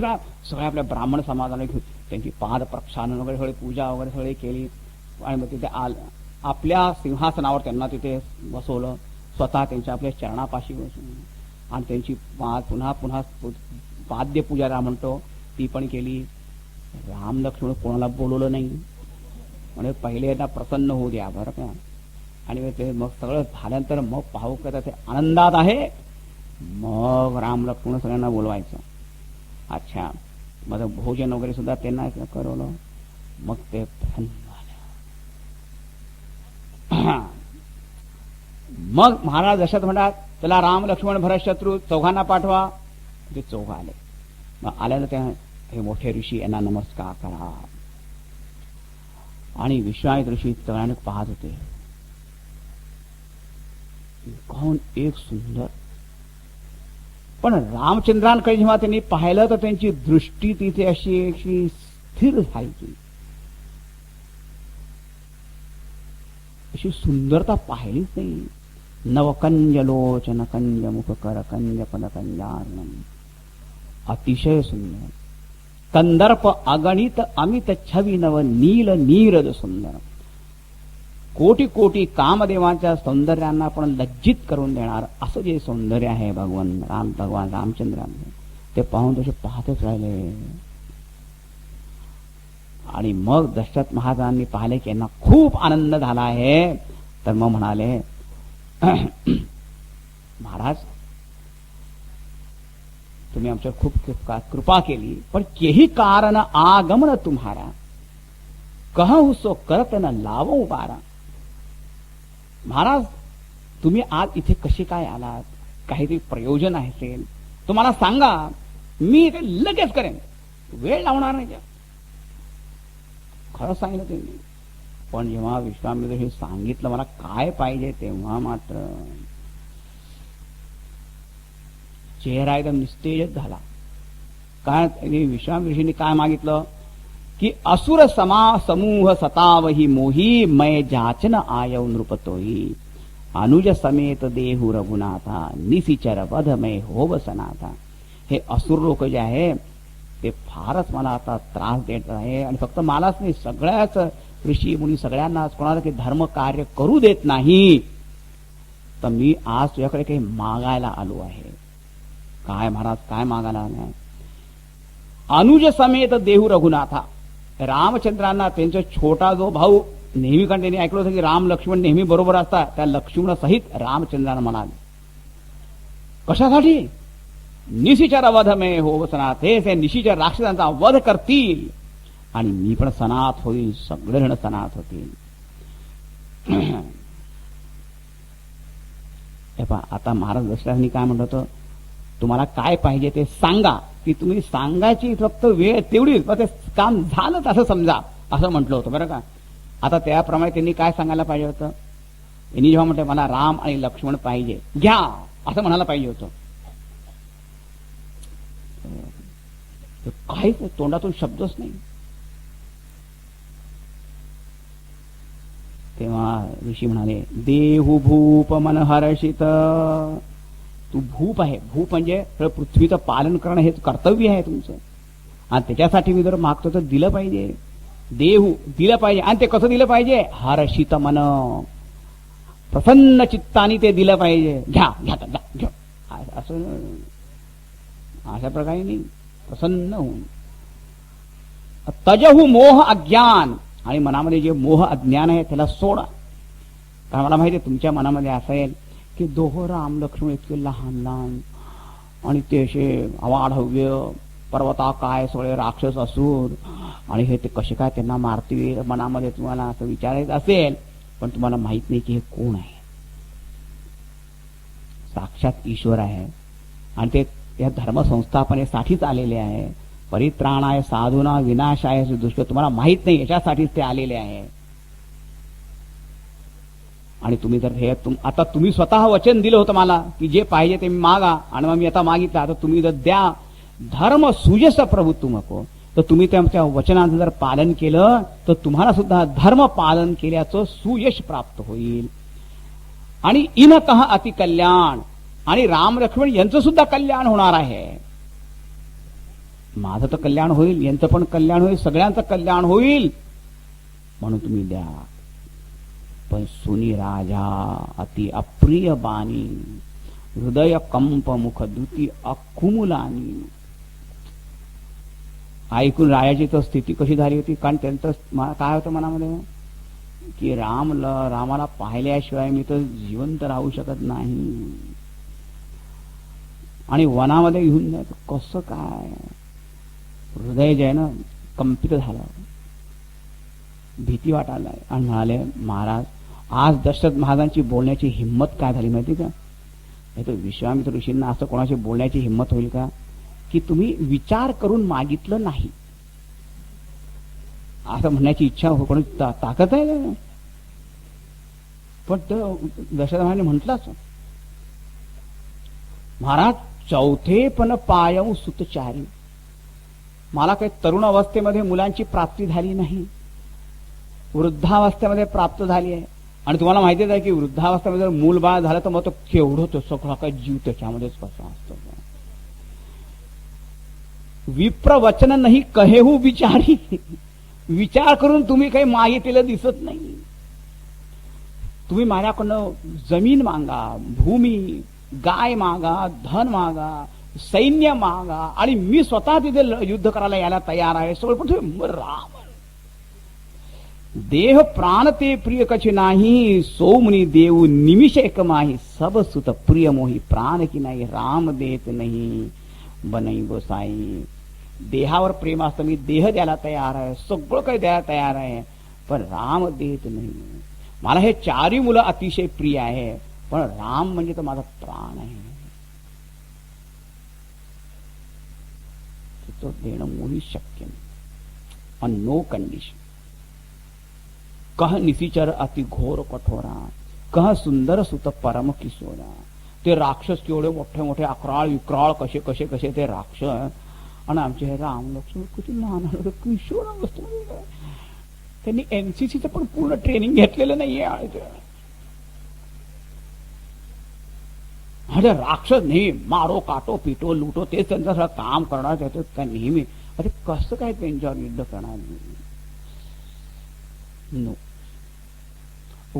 सगळ्या आपल्या ब्राह्मण समाजाने त्यांची पाद प्रक्षालन वगैरे सगळी पूजा वगैरे सगळी केली. आणि मग तिथे आपल्या सिंहासनावर त्यांना तिथे बसवलं, स्वतः त्यांच्या आपल्या चरणापाशी बसून. आणि त्यांची पुन्हा पुन्हा पाद्य पूजा म्हणतो ती पण केली. राम लक्ष्मण कोणाला बोलवलं नाही, म्हणजे पहिले यांना प्रसन्न होऊ द्या बरं का. आणि ते मग सगळं झाल्यानंतर मग पाहू का ते आनंदात आहे, मग राम लक्ष्मण सगळ्यांना बोलवायचं. अच्छा, मग भोजन वगैरे सुद्धा त्यांना करवलं. मग ते मग महाराज दशरथ म्हणतात त्याला राम लक्ष्मण भरत शत्रू चौघांना पाठवा. ते 4 आले. मग आल्यानं त्या हे मोठे ऋषी यांना नमस्कार करा. आणि विश्वामित्र ऋषी तळाने पाहत होते, कोण एक सुंदर. पण रामचंद्रांकडे जेव्हा त्यांनी पाहिलं तर त्यांची दृष्टी तिथे अशी स्थिर झाली. अशी सुंदरता पाहिलीच नाही. नवकंज लोचन कंज मुख कर कंज पद कंजार्णम, अतिशय सुंदर. कंदर्प अगणित अमित छवी नव नील नीरद सुंदर. कोटी कोटी कामदेवांच्या सौंदर्यांना पण लज्जित करून देणार असं जे सौंदर्य आहे भगवान रामचंद्रांचे, ते पाहून तसे पाहतच राहिले. आणि मग दशरथ महाराजांनी पाहिले की यांना खूप आनंद झाला आहे. तर मग म्हणाले, महाराज तुम्ही आमच्यावर खूप कृपा केली, पण केही कारण आगमन तुम्हारा कहू सो करत न लावो बारा. महाराज तुम्ही आज इथे कसे काय आलात? काहीतरी प्रयोजन असेल तुम्हाला सांगा, मी ते लगेच करेन, वेळ लावणार नाही. खरं सांगितलं त्यांनी. पण जेव्हा विश्वामित्र हे सांगितलं मला काय पाहिजे, तेव्हा मात्र चेहरा एकदम निस्तेजच झाला. काय विश्वामित्र ऋषींनी काय मागितलं की असुर समूह सतावही मोही मय जाचन आयव नृपतोही अनुज समेत देहू रघुनाथा निसिचर वधमय होव सनाथा. हे असुर लोक जे आहे ते फारच मला आता त्रास देत आहे आणि फक्त मलाच नाही सगळ्याच ऋषी मुनी सगळ्यांनाच कोणाला काही धर्म कार्य करू देत नाही. तर मी आज तुझ्याकडे काही मागायला आलो आहे. काय महाराज काय मागायला आलाय? अनुज समेत देहू रघुनाथा. रामचंद्रांना त्यांचा छोटा जो भाऊ नेहमी कारण त्यांनी ऐकलं होतं की राम लक्ष्मण नेहमी बरोबर असतात, त्या लक्ष्मणासहित रामचंद्रांना म्हणाले कशासाठी? निशिचर वधमे हो सनाथ. हे निशिचर राक्षसांचा वध करतील आणि मी पण सनाथ होईल, सगळे जण सनाथ होतील. आता महाराज दशरथांनी काय म्हणत होतं, तुम्हाला काय पाहिजे ते सांगा. की तुम्ही सांगायची फक्त वेळ तेवढीच, ते काम झालं असं समजा असं म्हटलं होतं बरं का. आता त्याप्रमाणे त्यांनी काय सांगायला पाहिजे होतं? यांनी जेव्हा म्हटलं मला राम आणि लक्ष्मण पाहिजे घ्या असं म्हणायला पाहिजे होतं. काहीच तोंडातून शब्दच नाही. तेव्हा ऋषी म्हणाले देहू भूप मन हर्षित. तू भूप आहे. भूप म्हणजे पृथ्वीचं पालन करणं हेच कर्तव्य आहे तुमचं आणि त्याच्यासाठी मी जर मागतो तर दिलं पाहिजे. देहू दिलं पाहिजे आणि ते कसं दिलं पाहिजे? हर्षित मन, प्रसन्न चित्ताने ते दिलं पाहिजे. घ्या घ्या घ्या असं अशा प्रकारे नाही, प्रसन्न होऊन. तजहू मोह अज्ञान. आणि मनामध्ये जे मोह अज्ञान आहे त्याला सोडा. कारण मला माहिती आहे तुमच्या मनामध्ये असेल की दोहो राम लक्ष्मण इतके लहान लहान आणि ते असे अवाढव्य पर्वता काय सगळे राक्षस असून आणि हे ते कसे काय त्यांना मारतील. मनामध्ये तुम्हाला असं विचारायचं असेल, पण तुम्हाला माहित नाही की हे कोण आहे. साक्षात ईश्वर आहे आणि ते या धर्म संस्थापनेसाठीच आलेले आहे. परित्राणाय साधूना विनाशाय दुष्ट. तुम्हाला माहित नाही याच्यासाठीच ते आलेले आहे. आणि तुम्ही जर हे आता तुम्ही स्वतः वचन दिलं होतं मला की जे पाहिजे ते मागा आणि मग मी आता मागितलं. आता तुम्ही जर द्या धर्म सुयश प्रभुत्व नको, तर तुम्ही त्या वचनाचं जर पालन केलं तर तुम्हाला सुद्धा धर्म पालन केल्याचं सुयश प्राप्त होईल. आणि इनकः अति कल्याण. आणि राम लक्ष्मण यांचं सुद्धा कल्याण होणार आहे. माझं तर कल्याण होईल, यांचं पण कल्याण होईल, सगळ्यांचं कल्याण होईल म्हणून तुम्ही द्या. पण सुनी राजा अति अप्रिय बाणी हृदय कंप मुख दुती अकुमुलानी. ऐकून राजाची तर स्थिती कशी झाली होती. कारण त्यांचं काय होतं मनामध्ये की रामाला पाहिल्याशिवाय मी तर जिवंत राहू शकत नाही. आणि वनामध्ये घेऊन जायचं कसं काय. हृदय जे आहे ना कंपित झालं, भीती वाटायला. आणि म्हणाले महाराज आज दशरथ महाराजांची बोलण्याची हिंमत काय झाली माहिती का. नाही तर विश्वामित्र ऋषींना असं कोणाशी बोलण्याची हिंमत होईल का की तुम्ही विचार करून मागितलं नाही असं म्हणण्याची इच्छा कोणी ताकद आहे. पण दशरथ महाराजांनी म्हटलंच महाराज चौथे पण पायव सुतचारी. मला काही तरुण अवस्थेमध्ये मुलांची प्राप्ती झाली नाही, वृद्धावस्थेमध्ये प्राप्त झाली आहे. आणि तुम्हाला माहितीच आहे की वृद्धावस्थेमध्ये जर मूल बाळ झालं तर मग तो केवढं तो सगळा काय जीव त्याच्यामध्येच कसा असतो. विप्र वचन नाही कहेहू विचारी. विचार करून तुम्ही काही मागितलेलं दिसत नाही. तुम्ही माझ्याकडनं जमीन मागा, भूमी, गाय मागा, धन मागा, सैन्य मागा आणि मी स्वतः तिथे युद्ध करायला यायला तयार आहे. सगळं पण तुम्ही राम देह प्राण ते प्रिय कछ नाही सोमनी देऊ निमिष एक माही सब सुत प्रिय मोही प्राण की नाही राम देत नाही बनई गोसाई. देहावर प्रेम असतं, मी देह द्यायला तयार आहे, सगळं काही द्यायला तयार आहे, पण राम देत नाही. मला हे चारही मुलं अतिशय प्रिय आहे, पण राम म्हणजे तर माझा प्राण आहे. तो देणं मुळी शक्य नाही. On no condition. कह निशिचर अति घोर कठोरा कह सुंदर सुत परम किशोरा. ते राक्षस केवढे मोठे मोठे अकराळ विक्राळ कसे कसे कसे ते राक्षस आणि आमचे हे राम लक्ष्मण किती लहान किशोर अवस्थेमध्ये, त्यांनी एनसीसीचं पण पूर्ण ट्रेनिंग घेतलेलं नाहीये. अरे राक्षस नेहमी मारो काटो पिटो लुटो तेच त्यांचं सगळं काम करणार, त्याचं काय नेहमी. अरे कसं काय त्यांच्यावर युद्ध करणार. नो,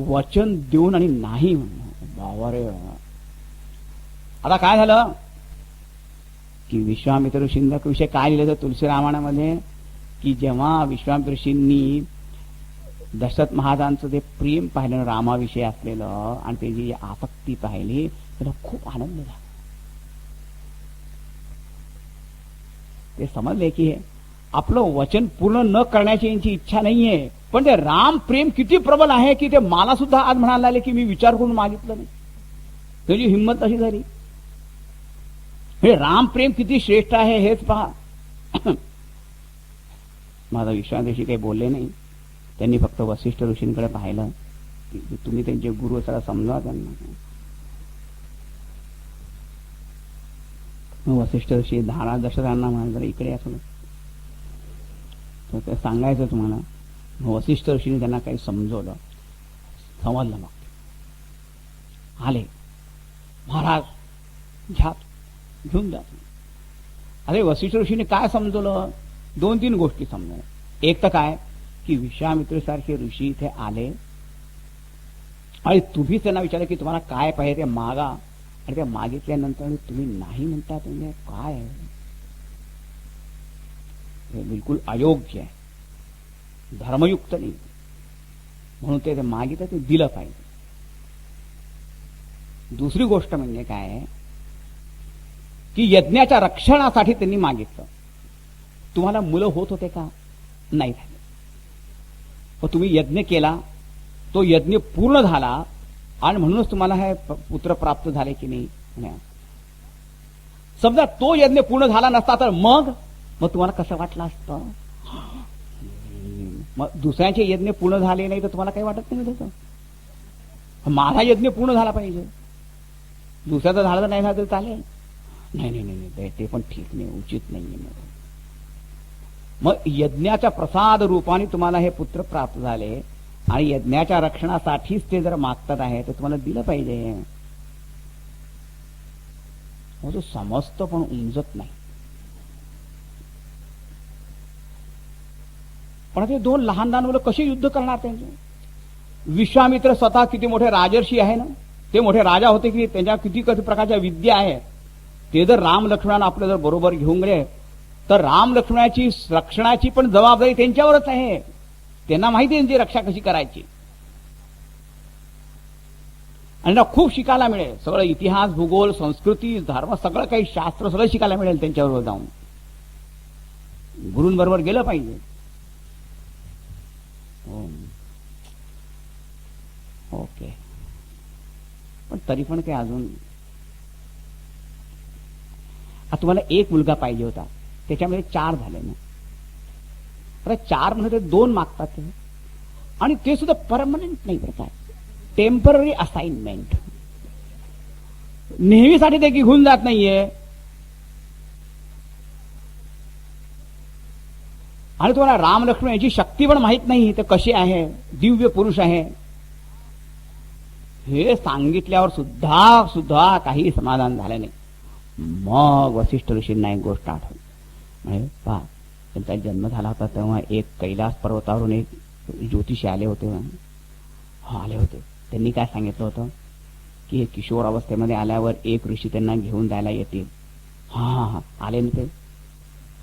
वचन देऊन आणि नाही म्हणणं बाबा रे. आता काय झालं की विश्वामित्र ऋषींचा विषय काय लिहिलं तर तुलसी रामायणामध्ये, की जेव्हा विश्वामित्र ऋषींनी दशरथ महाराजांचं ते प्रेम पाहिलं रामाविषयी असलेलं आणि त्याची आसक्ती पाहिली, त्याला खूप आनंद झाला. ते समजले की आपलं वचन पूर्ण न करण्याची यांची इच्छा नाहीये, पण ते राम प्रेम किती प्रबल आहे की ते मला सुद्धा आज म्हणायला लागले की मी विचार करून मागितलं नाही. त्याची हिंमत अशी झाली. हे राम प्रेम किती श्रेष्ठ आहे हेच पहा. माझा विश्वास काही बोलले नाही. त्यांनी फक्त वसिष्ठ ऋषींकडे पाहिलं की तुम्ही त्यांचे गुरु सगळं समजा त्यांना. वसिष्ठ ऋषी धारा दशरथांना म्हणाल इकडे असं ते सांगायचं तुम्हाला. वसिष्ठ ऋषीने त्यांना काही समजवलं, समजलं. मग आले, महाराज घ्या घेऊन जा. अरे वसिष्ठ ऋषीने काय समजवलं, 2-3 गोष्टी समजल्या. एक तर काय की विश्वामित्र सारखे ऋषी इथे आले आणि तुम्ही त्यांना विचारलं की तुम्हाला काय पाहिजे ते मागा, आणि ते मागितल्यानंतर तुम्ही नाही म्हणता, म्हणजे काय आहे हे बिलकुल अयोग्य आहे, धर्मयुक्त नाही. म्हणून ते मागितलं ते दिलं पाहिजे. दुसरी गोष्ट म्हणजे काय आहे की यज्ञाच्या रक्षणासाठी त्यांनी मागितलं. तुम्हाला मुलं होत होते का, नाही झाले. पण तुम्ही यज्ञ केला, तो यज्ञ पूर्ण झाला आणि म्हणूनच तुम्हाला हे पुत्र प्राप्त झाले की नाही. समजा तो यज्ञ पूर्ण झाला नसता तर मग तुम्हाला कसं वाटलं असतं. मग दुसऱ्याचे यज्ञ पूर्ण झाले नाही तर तुम्हाला काही वाटत नाही त्याचं. माझा यज्ञ पूर्ण झाला पाहिजे, दुसऱ्याचा झाला तर नाही झाला तर चालेल. नाही ते पण ठीक नाही, उचित नाहीये. मग यज्ञाच्या प्रसाद रूपाने तुम्हाला हे पुत्र प्राप्त झाले आणि यज्ञाच्या रक्षणासाठीच ते जर मागतात आहे तर तुम्हाला दिलं पाहिजे. तो समजत पण उमजत नाही. पण ते 2 लहान मुलं कसे युद्ध करणार त्यांचे. विश्वामित्र स्वतः किती मोठे राजर्षी आहे ना, ते मोठे राजा होते की त्यांच्या किती प्रकारच्या विद्या आहे. ते जर राम लक्ष्मणाला आपलं जर बरोबर घेऊन गेले तर राम लक्ष्मणाची रक्षणाची पण जबाबदारी त्यांच्यावरच आहे. त्यांना माहिती आहे त्यांची रक्षा कशी करायची. आणि खूप शिकायला मिळेल. सगळं इतिहास, भूगोल, संस्कृती, धर्म, सगळं काही शास्त्र सगळं शिकायला मिळेल त्यांच्याबरोबर जाऊन. गुरूंबरोबर गेलं पाहिजे. ओके, पण तरी पण काय अजून तुम्हाला एक मुलगा पाहिजे होता, त्याच्यामध्ये 4 झाले ना. आता 4 म्हणजे 2 मागतात ते, आणि ते सुद्धा परमनंट नाही बरं, टेम्पररी असाइनमेंट. नेहमीसाठी ते घेऊन जात नाहीये. आणि तुम्हाला राम लक्ष्मण याची शक्ती पण माहित नाही, ते कसे आहे, दिव्य पुरुष आहे हे सांगितल्यावर सुद्धा काही समाधान झालं नाही. मग वसिष्ठ ऋषींना एक गोष्ट आठवली. पहा, त्यांचा जन्म झाला होता तेव्हा एक कैलास पर्वतावरून एक ज्योतिषी आले होते. त्यांनी काय सांगितलं होतं की हे किशोर अवस्थेमध्ये आल्यावर एक ऋषी त्यांना घेऊन जायला येतील. हा आले ना ते.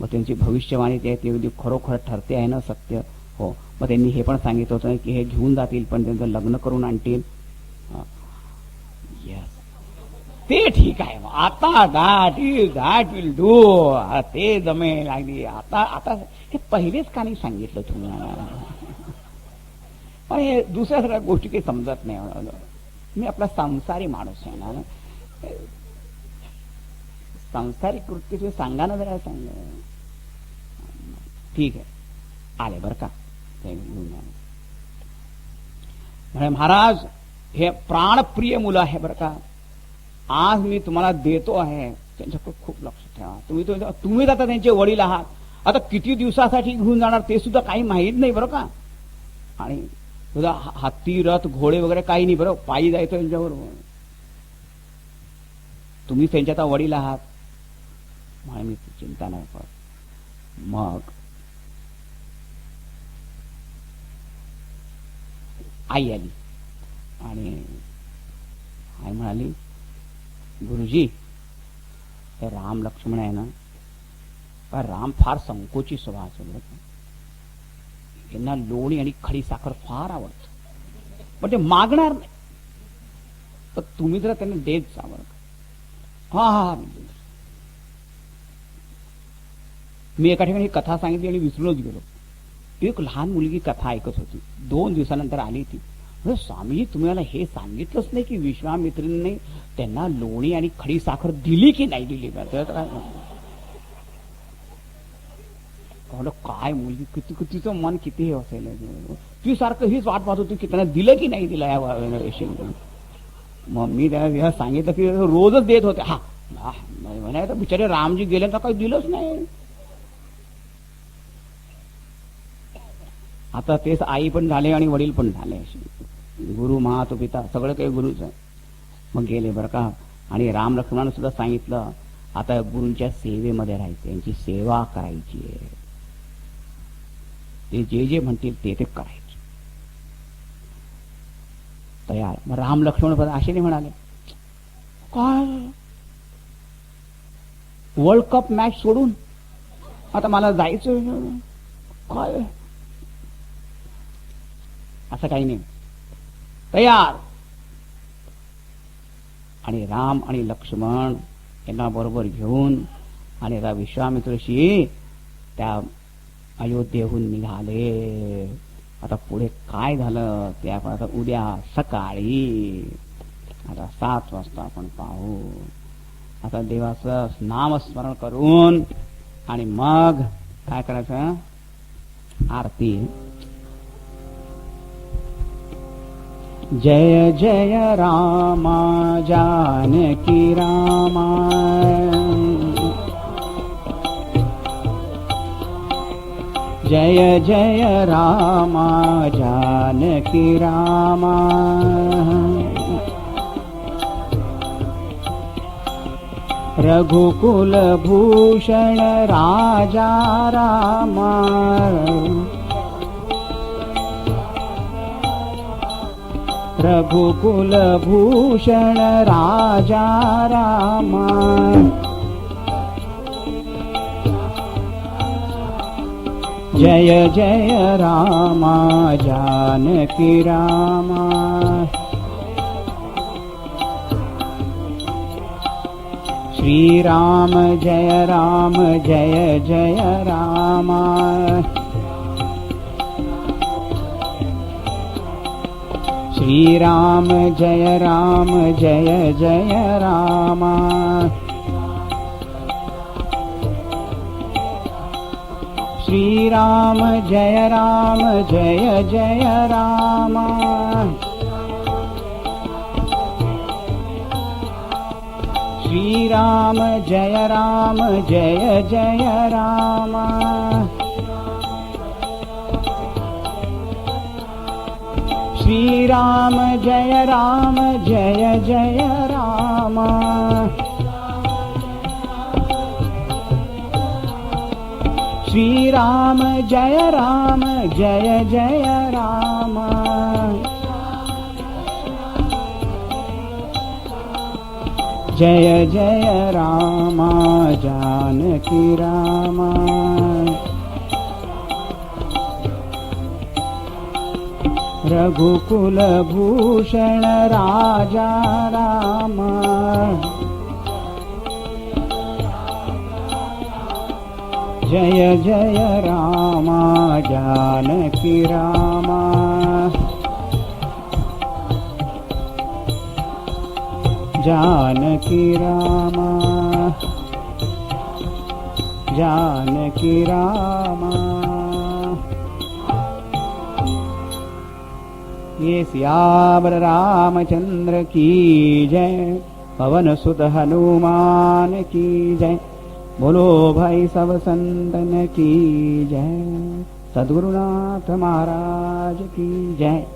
मग त्यांची भविष्यवाणी ते अगदी खरोखर ठरते आहे ना, सत्य. हो, मग त्यांनी हे पण सांगितलं होतं की हे घेऊन जातील पण त्यांचं लग्न करून आणतील. ते ठीक आहे. आता दॅट विल डू. ते जमेल अगदी. आता हे पहिलेच का नाही सांगितलं तुम्हाला. पण हे दुसऱ्या सगळ्या गोष्टी काही समजत नाही. मी आपला संसारी माणूस आहे ना, सांसारिक कृत्य तुम्ही सांगा ना जरा. सांगा ठीक आहे. आले बर का. म्हणजे महाराज हे प्राणप्रिय मुलं आहे बर का. आज मी तुम्हाला देतो आहे त्यांच्याकडे खूप लक्ष ठेवा. तुम्हीच आता त्यांचे वडील आहात. आता किती दिवसासाठी घेऊन जाणार ते सुद्धा काही माहीत नाही बरं का. आणि तुझा हत्ती रथ घोडे वगैरे काही नाही बरं, पायी जायचं त्यांच्याबरोबर. तुम्ही त्यांच्या आता वडील आहात म्हणून मी चिंता नाही करत. मग आई आली आणि आई म्हणाली, गुरुजी हे राम लक्ष्मण आहे ना, राम फार संकोची स्वभाव असेल, यांना लोणी आणि खडी साखर फार आवडत, पण ते मागणार नाही. तर तुम्ही जरा त्यांना देत जा बरं का. हा हा मी एका ठिकाणी कथा सांगितली आणि विसरूनच गेलो. एक लहान मुलगी कथा ऐकत होती. 2 दिवसानंतर आली ती. स्वामीजी तुम्हाला हे सांगितलंच नाही की विश्वामित्रींनी त्यांना लोणी आणि खडी साखर दिली की नाही दिली. काय मुलगी किती तिचं मन किती हे असेल. ती सारखं हीच वाट पाहत होती की त्यांना दिलं की नाही दिलं या. मग मी त्याला सांगितलं की रोजच देत होते. हा म्हणाय बिचारे रामजी गेले तर काही दिलंच नाही. आता तेच आई पण झाले आणि वडील पण झाले. गुरु मातो पिता सगळं काही गुरुच आहे. मग गेले बरं का. आणि राम लक्ष्मणानं सुद्धा सांगितलं आता गुरूंच्या सेवेमध्ये राहायचं, यांची सेवा करायची आहे. ते जे जे म्हणतील ते ते करायचे. तयार. मग राम लक्ष्मण असे नाही म्हणाले, काय वर्ल्ड कप मॅच सोडून आता मला जायचं काय, असं काही नाही. तयार. आणि राम आणि लक्ष्मण यांना बरोबर घेऊन आणि आता विश्वामित्रशी त्या अयोध्येहून निघाले. आता पुढे काय झालं ते आपण आता उद्या सकाळी आता 7 वाजता आपण पाहू. आता देवाचं नामस्मरण करून आणि मग काय करायचं, आरती. जय जय रामा जानकी रामा, जय जय रामा जानकी रामा, रघुकुल भूषण राजा रामा, रघुकुल भूषण राजा रामा, जय जय रामा जानकी रामा, श्री राम जय राम जय जय रामा, श्री राम जय राम जय जय रामा, श्री राम जय राम जय जय रामा, श्री राम जय राम जय जय रामा, श्री राम जय राम जय जय रामा, श्री राम जय राम जय जय रामा, जय जय रामा जानकी रामा, रघुकुल भूषण राजा रामा, जय जय रामा जानकी रामा, जानकी रामा, जानकी रामा। ये सियावर रामचंद्र की जय। पवन सुत हनुमान की जय। बोलो भाई सब संतन की जय। सद्गुरुनाथ महाराज की जय।